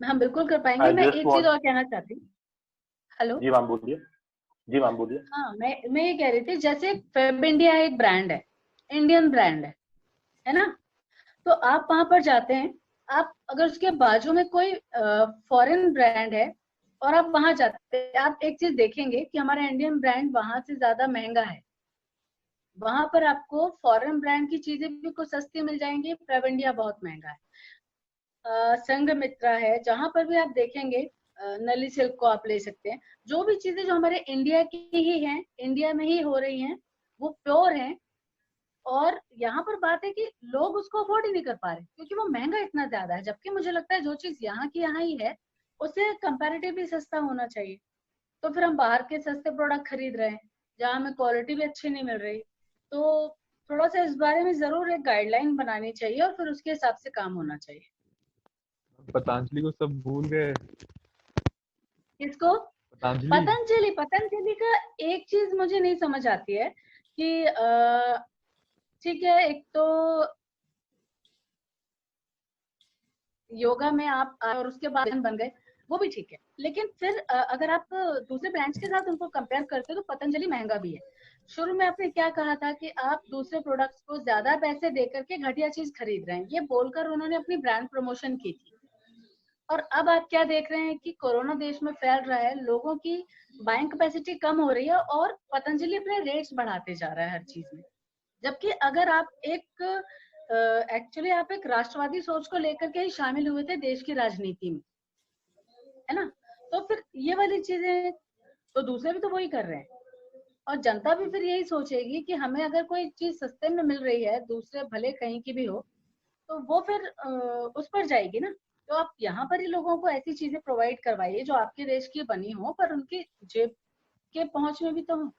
हम बिल्कुल कर पाएंगे। मैं एक चीज और कहना चाहती हूँ। हेलो जी मैम बोलिए। जी मैम बोलिए। हाँ, मैं ये कह रही थी, जैसे फेब इंडिया एक ब्रांड है, इंडियन ब्रांड है ना। तो आप वहां पर जाते हैं, आप अगर उसके बाजू में कोई फॉरेन ब्रांड है और आप वहां जाते हैं, आप एक चीज देखेंगे कि हमारा इंडियन ब्रांड वहां से ज्यादा महंगा है। वहां पर आपको फॉरेन ब्रांड की चीजें भी कुछ सस्ती मिल जाएंगी, फेब इंडिया बहुत महंगा है। संघमित्रा है, जहां पर भी आप देखेंगे, नली सिल्क को आप ले सकते हैं। जो भी चीजें जो हमारे इंडिया की ही हैं, इंडिया में ही हो रही हैं, वो प्योर हैं। और यहाँ पर बात है कि लोग उसको अफोर्ड ही नहीं कर पा रहे क्योंकि वो महंगा इतना ज्यादा है। जबकि मुझे लगता है जो चीज यहाँ की यहाँ ही है उससे कंपैरेटिवली सस्ता होना चाहिए। तो फिर हम बाहर के सस्ते प्रोडक्ट खरीद रहे हैं जहाँ हमें क्वालिटी भी अच्छी नहीं मिल रही। तो थोड़ा सा इस बारे में जरूर एक गाइडलाइन बनानी चाहिए और फिर उसके हिसाब से काम होना चाहिए। पतंजलि को सब भूल गए। किसको? पतंजलि। पतंजलि का एक चीज मुझे नहीं समझ आती है कि ठीक है, एक तो योगा में आप आए और उसके बाद बन गए, वो भी ठीक है। लेकिन फिर अगर आप दूसरे ब्रांड्स के साथ उनको कंपेयर करते हो तो पतंजलि महंगा भी है। शुरू में आपने क्या कहा था कि आप दूसरे प्रोडक्ट्स को ज्यादा पैसे दे करके घटिया चीज खरीद रहे हैं, ये बोलकर उन्होंने अपनी ब्रांड प्रमोशन की थी। और अब आप क्या देख रहे हैं कि कोरोना देश में फैल रहा है, लोगों की बाइंग कैपेसिटी कम हो रही है और पतंजलि अपने रेट्स बढ़ाते जा रहा है हर चीज में। जबकि अगर आप एक्चुअली आप एक राष्ट्रवादी सोच को लेकर के ही शामिल हुए थे देश की राजनीति में, है ना। तो फिर ये वाली चीजें तो दूसरे भी तो वही कर रहे हैं और जनता भी फिर यही सोचेगी कि हमें अगर कोई चीज सस्ते में मिल रही है, दूसरे भले कहीं की भी हो, तो वो फिर उस पर जाएगी ना। तो आप यहाँ पर ही लोगों को ऐसी चीजें प्रोवाइड करवाइए जो आपके देश की बनी हो पर उनकी जेब के पहुंच में भी तो हो।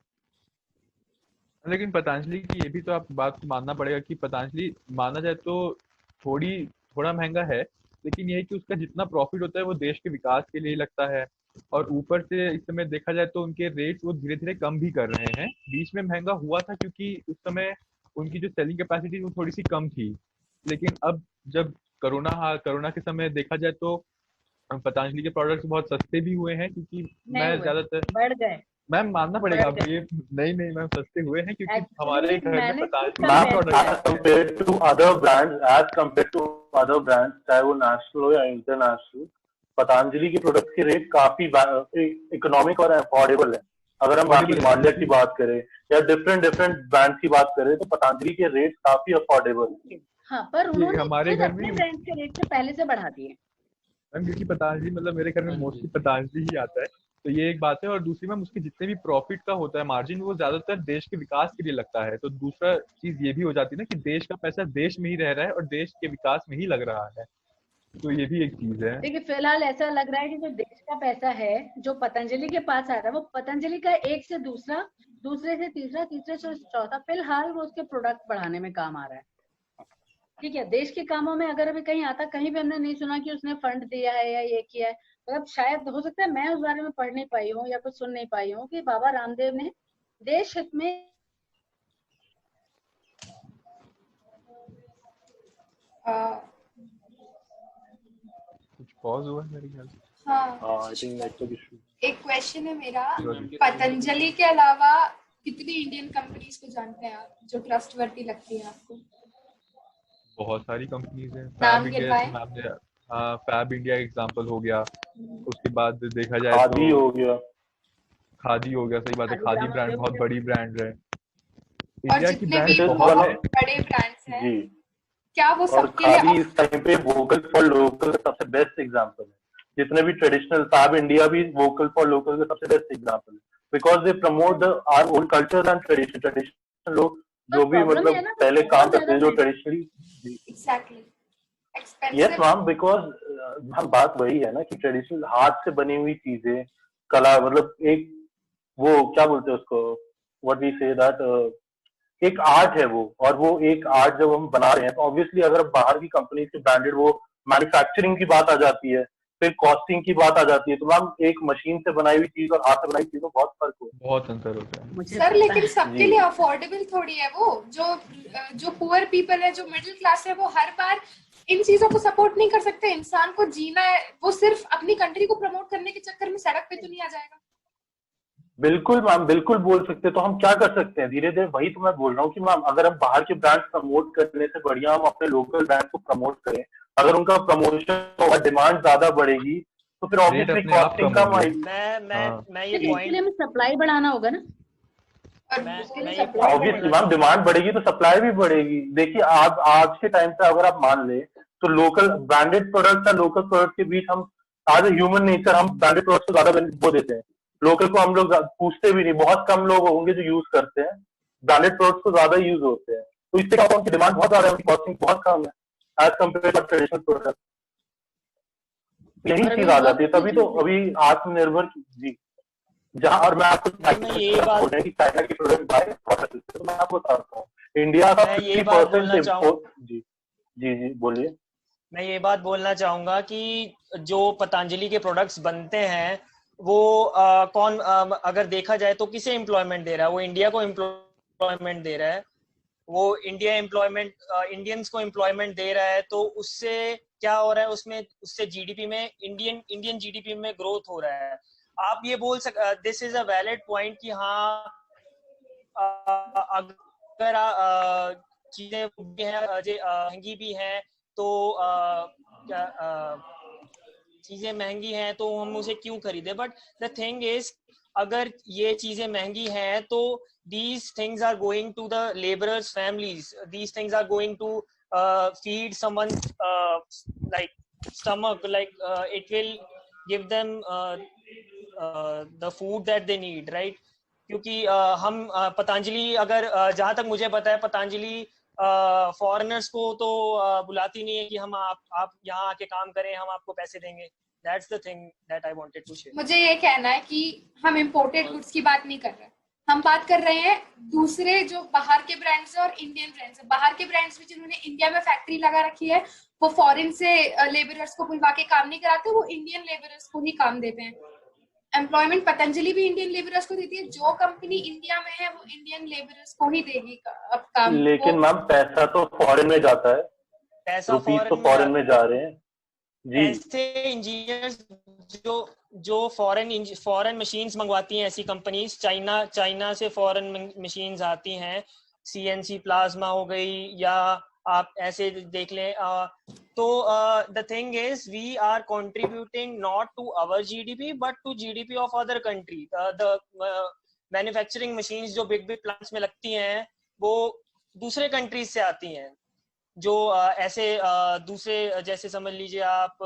लेकिन पतंजलि की ये भी तो आप बात को मानना पड़ेगा कि पतंजलि माना जाए तो थोड़ा महंगा है, लेकिन ये है कि उसका जितना प्रॉफिट होता है वो देश के विकास के लिए लगता है। और ऊपर से इस समय देखा जाए तो उनके रेट्स वो धीरे धीरे कम भी कर रहे हैं। बीच में महंगा हुआ था क्योंकि उस समय उनकी जो सेलिंग कैपेसिटी वो थोड़ी सी कम थी, लेकिन अब जब कोरोना के समय देखा जाए तो पतंजलि के प्रोडक्ट्स बहुत सस्ते भी हुए हैं क्योंकि मैं ज्यादातर बढ़ गए। मैम मानना पड़ेगा आपको, ये नहीं मैम सस्ते हुए हैं क्योंकि हमारे घर में Patanjali as compared to other brands, चाहे वो नेशनल हो या इंटरनेशनल, पतंजलि के प्रोडक्ट्स के रेट काफी इकोनॉमिक और अफोर्डेबल है। अगर हम बाकी हिमालय की बात करें या डिफरेंट ब्रांड्स की बात करें तो पतंजलि के रेट काफी अफोर्डेबल है। हाँ, पर उन्होंने हमारे घर में ब्रांड के रेट से पहले से बढ़ा दिए मैम, क्योंकि पतंजलि मतलब मेरे घर में मोस्टली पतंजलि ही आता है, तो ये एक बात है। और दूसरी मैम उसके जितने भी प्रॉफिट का होता है मार्जिन, वो ज्यादातर देश के विकास के लिए लगता है। तो दूसरा चीज ये भी हो जाती है ना कि देश का पैसा देश में ही रह रहा है और देश के विकास में ही लग रहा है, तो ये भी एक चीज है। देखिए फिलहाल ऐसा लग रहा है कि जो देश का पैसा है जो पतंजलि के पास आ रहा है, वो पतंजलि का एक से दूसरा, दूसरे से तीसरा, तीसरे से चौथा, फिलहाल वो उसके प्रोडक्ट बढ़ाने में काम आ रहा है। ठीक है, देश के कामों में अगर अभी कहीं आता, कहीं भी हमने नहीं सुना कि उसने फंड दिया है या ये किया है। मतलब शायद हो सकता है मैं उस बारे में पढ़ नहीं पाई हूँ या कुछ सुन नहीं पाई हूँ कि बाबा रामदेव ने देश हित में कुछ पॉज हुआ मेरे ख्याल से। हाँ, आई थिंक नेटवर्क इशू। एक क्वेश्चन है मेरा, पतंजलि के अलावा कितनी इंडियन कंपनीज को जानते हैं आप जो ट्रस्टवर्दी लगती है आपको? बहुत सारी कंपनीज हैं। नाम गिनवाएं। फैब इंडिया एग्जांपल हो गया। उसके बाद देखा जाए खादी तो हो गया। खादी हो गया, सही बात है, खादी ब्रांड बहुत बड़ी ब्रांड है। और इंडिया की जितने ब्रांड भी बहुत बहुत बहुत है। बड़े ब्रांड्स हैं, जी, क्या वो और सबके लिए खादी इस टाइम पे वोकल फॉर लोकल का सबसे बेस्ट एग्जांपल है। जितने भी ट्रेडिशनल, फैब इंडिया भी वोकल फॉर लोकल का सबसे बेस्ट एग्जांपल है, because they promote the our own culture and tradition. Traditional लोग जो भी प्रॉब्लम मतलब है ना, पहले काम बहुत करते ज्यादा हैं, जो महंगा। Traditionally. Exactly yes expensive. Ma'am, because हम बात वही है ना कि ट्रेडिशनल हाथ से बनी हुई चीजें, कला, मतलब एक वो क्या बोलते हैं उसको, व्हाट वी से दैट, एक आर्ट है वो। और वो एक आर्ट जब हम बना रहे हैं तो ऑब्वियसली अगर बाहर की कंपनी से ब्रांडेड, वो मैन्युफैक्चरिंग की बात आ जाती है, फिर कॉस्टिंग की बात आ जाती है, तो मैम एक मशीन से बनाई हुई चीज और हाथ से बनाई चीज में बहुत फर्क हो। बहुत अंतर होता है। मुझे सर पता लेकिन है। सबके जी लिए अफोर्डेबल थोड़ी है वो। जो पुअर पीपल है, जो मिडिल क्लास है, वो हर बार इन चीजों को सपोर्ट नहीं कर सकते। इंसान को जीना है, वो सिर्फ अपनी कंट्री को प्रमोट करने के चक्कर में सड़क पे तो नहीं आ जाएगा। बिल्कुल मैम, बिल्कुल बोल सकते हैं। तो हम क्या कर सकते हैं धीरे धीरे, वही तो मैं बोल रहा हूँ कि मैम अगर हम बाहर के ब्रांड प्रमोट करने से बढ़िया हम अपने लोकल ब्रांड को प्रमोट करें। अगर उनका प्रमोशन और डिमांड ज्यादा बढ़ेगी तो फिर रेट ऑब्वियसली अपने आप कॉस्टिंग कम कम होंगे। आएगी। मैं ये लेकिन इसके लिए पॉइंट हमें सप्लाई बढ़ाना होगा ना, और मैं उसके लिए मैं ये सप्लाई पॉइंट ऑब्वियसली बोलना मैम, डिमांड बढ़ेगी तो सप्लाई भी बढ़ेगी। देखिए आज के टाइम पे अगर आप मान ले तो लोकल ब्रांडेड प्रोडक्ट और लोकल प्रोडक्ट के बीच हम, आज ह्यूमन नेचर, हम ब्रांडेड प्रोडक्ट को ज्यादा वो देते हैं। लोकल को हम लोग पूछते भी नहीं, बहुत कम लोग होंगे जो यूज करते हैं। ब्रांडेड प्रोडक्ट्स को ज्यादा यूज होते हैं, तो इससे क्या होता है, उनकी डिमांड बहुत ज्यादा है, उनकी कॉस्टिंग बहुत कम है as compared to traditional product. यही और अगर चीज वो आ बहुत जाती है, तभी अच्छी तो चीज है। अभी आत्मनिर्भर जी। जहाँ, और मैं आपको नहीं मैं ये बोल बात रहे हैं कि चाइना की प्रोडक्ट बाय, तो मैं आपको बताता हूँ इंडिया का मैं ये 50% बात बोलना चाहूँ इम्पोर्ट। जी जी जी बोलिए। मैं ये बात बोलना चाहूंगा कि जो पतंजलि के प्रोडक्ट्स बनते हैं वो कौन अगर देखा जाए तो किसे एम्प्लॉयमेंट दे रहा है? वो इंडिया को एम्प्लॉयमेंट दे रहा है। वो इंडियंस को एम्प्लॉयमेंट दे रहा है। तो उससे क्या हो रहा है? उससे जीडीपी में इंडियन जीडीपी में ग्रोथ हो रहा है। आप ये बोल this is a valid point कि हाँ अगर चीजें महंगी भी हैं तो चीजें महंगी हैं तो हम उसे क्यों खरीदे? बट द थिंग इज, अगर ये चीजें महंगी हैं तो these things are going to the laborers families, these things are going to feed someone like stomach, like it will give them the food that they need, right? क्योंकि हम पतंजलि, अगर जहां तक मुझे पता है पतंजलि फॉरेनर्स को तो बुलाती नहीं है कि हम आप यहाँ आके काम करें, हम आपको पैसे देंगे। That's the thing that I wanted to share. मुझे ये कहना है कि हम इम्पोर्टेड गुड्स की बात नहीं कर रहे, हम बात कर रहे हैं दूसरे जो बाहर के ब्रांड्स हैं और इंडियन ब्रांड्स हैं। बाहर के ब्रांड्स में जिन्होंने इंडिया में फैक्ट्री लगा रखी है, वो फॉरेन से लेबरर्स को बुलवा के काम नहीं कराते, वो इंडियन लेबरर्स को ही काम देते हैं। एम्प्लॉयमेंट पतंजलि भी इंडियन लेबरर्स को देती है। जो कंपनी इंडिया में है वो इंडियन लेबरर्स को ही देगी अब काम। लेकिन मैम पैसा तो फॉरेन में जाता है, पैसा रुपीज तो फॉरेन में जा रहे हैं जी। ऐसे इंजीनियर्स जो फॉरेन मशीन्स मंगवाती हैं, ऐसी कंपनीज चाइना से फॉरेन मशीन्स आती हैं, सीएनसी प्लाज्मा हो गई, या आप ऐसे देख लें। तो the thing is we are contributing not to our GDP but to GDP of other country. The manufacturing machines जो बिग प्लांट्स में लगती हैं वो दूसरे कंट्रीज से आती हैं। जो ऐसे दूसरे, जैसे समझ लीजिए आप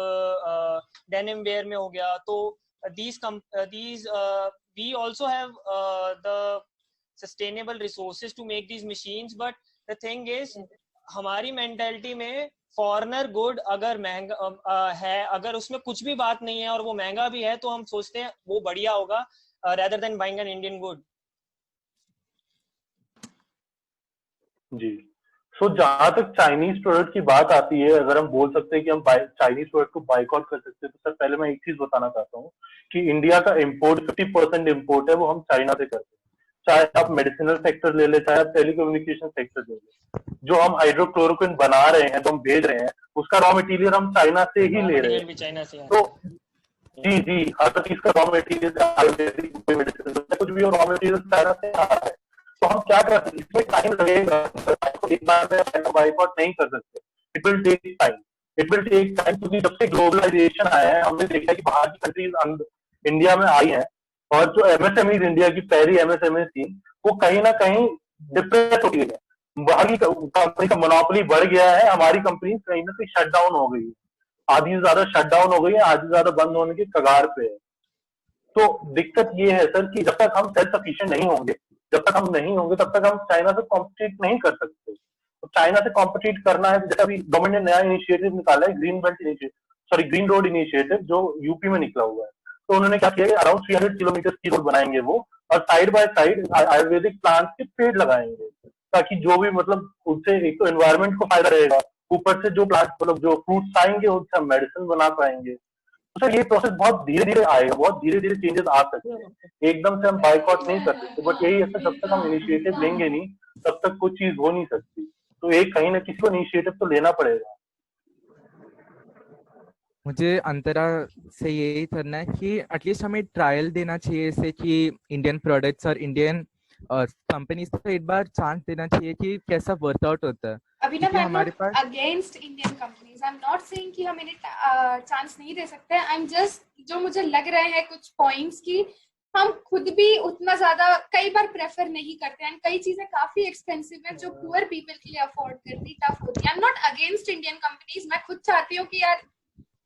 डेनिम वेयर में हो गया, तो these we also have the sustainable resources to make these machines, but the thing is हमारी मेंटालिटी में फॉरेनर गुड अगर महंगा है, अगर उसमें कुछ भी बात नहीं है और वो महंगा भी है, तो हम सोचते हैं वो बढ़िया होगा rather than buying an Indian good। जी सो जहां तक चाइनीज प्रोडक्ट की बात आती है, अगर हम बोल सकते हैं कि हम चाइनीज प्रोडक्ट को बाइकआउट कर सकते हैं, तो सर पहले मैं एक चीज बताना चाहता हूँ कि इंडिया का इम्पोर्ट 50% इम्पोर्ट है वो हम चाइना से करते हैं। चाहे आप मेडिसिनल सेक्टर ले ले, चाहे आप टेलीकम्युनिकेशन सेक्टर ले ले, जो हम हाइड्रोक्लोरोक्विन बना रहे हैं, जो हम भेज रहे हैं, उसका रॉ मटेरियल हम चाइना से ही ले रहे हैं। चाइना से तो जी जी, हर चीज का रॉ मटेरियल, मेडिसिन कुछ भी रॉ मटेरियल चाइना से आ रहा है। तो हम क्या कर सकते हैं, इसमें टाइम लगेगा, एक बार में बाइकआउट नहीं कर सकते, it will take time. It will take time, क्योंकि जब से ग्लोबलाइजेशन आया है हमने देखा है कि बाहर की कंट्रीज इंडिया में आई हैं, और जो एमएसएमई इंडिया की पहली एमएसएमई थी वो कहीं ना कहीं डिप्रेस हो गई है, बाहर की कंपनी का मोनोपोली बढ़ गया है, हमारी कंपनी कहीं ना कहीं शट डाउन हो गई है, आधी से ज्यादा शट डाउन हो गई है, आधी से ज्यादा बंद होने की कगार पे है। तो दिक्कत ये है सर कि जब तक हम सेल्फ सफिशिएंट नहीं होंगे, जब तक हम नहीं होंगे तब तक हम चाइना से कॉम्पिटिट नहीं कर सकते। तो चाइना से कॉम्पिटिट करना है, जैसे अभी गवर्नमेंट ने नया इनिशिएटिव निकाला है, green belt initiative, sorry green road initiative, जो यूपी में निकला हुआ है। तो उन्होंने क्या किया, अराउंड 300 किलोमीटर की रोड बनाएंगे वो, और side by side Ayurvedic plants के पेड़ लगाएंगे, ताकि जो भी मतलब उससे एक तो एनवायरमेंट को फायदा रहेगा, ऊपर से जो प्लांट मतलब जो फ्रूट्स आएंगे उनसे हम मेडिसिन बना पाएंगे। तो सर ये प्रोसेस बहुत धीरे धीरे आएगा, बहुत धीरे धीरे चेंजेस आ सकते हैं, एकदम से हम बाइकआउट नहीं कर सकते, बट यही है सर, जब तक हम इनिशिएटिव लेंगे नहीं तब तक कुछ चीज हो नहीं सकती। तो एक कहीं ना किसी को इनिशिएटिव तो लेना पड़ेगा। मुझे अंतरा से यही करना है कि एटलीस्ट हमें ट्रायल देना चाहिए, जैसे कि इंडियन प्रोडक्ट्स और इंडियन कंपनीज को एक बार चांस देना चाहिए कि कैसा वर्कआउट होता है। अभिनव, क्योंकि हमारे पास against Indian companies, I am not saying कि हम इन्हें चांस नहीं दे सकते। आई एम जस्ट, जो मुझे लग रहे हैं कुछ पॉइंट्स की हम खुद भी उतना ज्यादा कई बार प्रेफर नहीं करते हैं, कई चीजें काफी एक्सपेंसिव है जो पुअर पीपल के लिए अफोर्ड करनी टफ होती है। आई am not against Indian companies, मैं खुद चाहती हूँ कि यार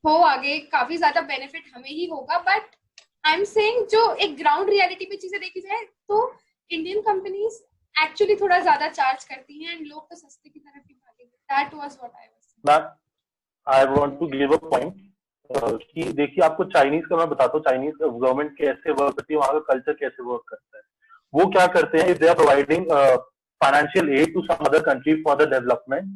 हो आगे, काफी ज्यादा बेनिफिट हमें ही होगा, बट आई एम सेइंग जो एक ग्राउंड रियलिटी पे चीजें देखी जाए तो इंडियन कंपनीज एक्चुअली थोड़ा ज्यादा चार्ज करती हैं एंड लोग तो सस्ते की तरफ ही भागेंगे। That was what I was saying. I want to give a point कि देखिए, आपको चाइनीज का मैं बताता हूँ, चाइनीज गवर्नमेंट कैसे वर्क करती है, वहां का कल्चर कैसे वर्क करता है। वो क्या करते हैं, if they are providing financial aid to some other country for the development,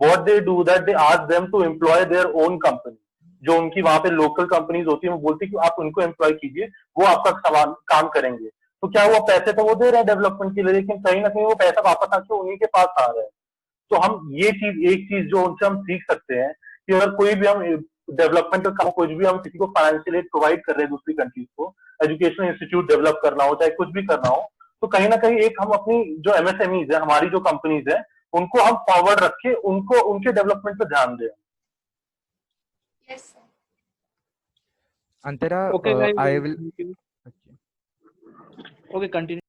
what they do that they ask them to employ their own company. जो उनकी वहां पे लोकल कंपनीज होती है वो बोलती है कि आप उनको एम्प्लॉय कीजिए, वो आपका काम करेंगे। तो क्या हुआ, पैसे तो वो दे रहे हैं डेवलपमेंट के लिए, लेकिन कहीं ना कहीं वो पैसा वापस आके उन्हीं के पास आ रहा है। तो हम ये चीज, एक चीज जो उनसे हम सीख सकते हैं कि अगर कोई भी हम डेवलपमेंट का काम, कुछ भी हम किसी को फाइनेंशियल एड प्रोवाइड कर रहे हैं दूसरी कंट्रीज को, एजुकेशनल इंस्टीट्यूट डेवलप करना हो, चाहे कुछ भी करना हो, तो कहीं ना कहीं एक हम अपनी जो एमएसएमईज है, हमारी जो कंपनीज है, उनको हम फॉरवर्ड रख के उनको उनके डेवलपमेंट पे ध्यान दें। Yes sir. Antara, Okay, guys. I will Okay, continue.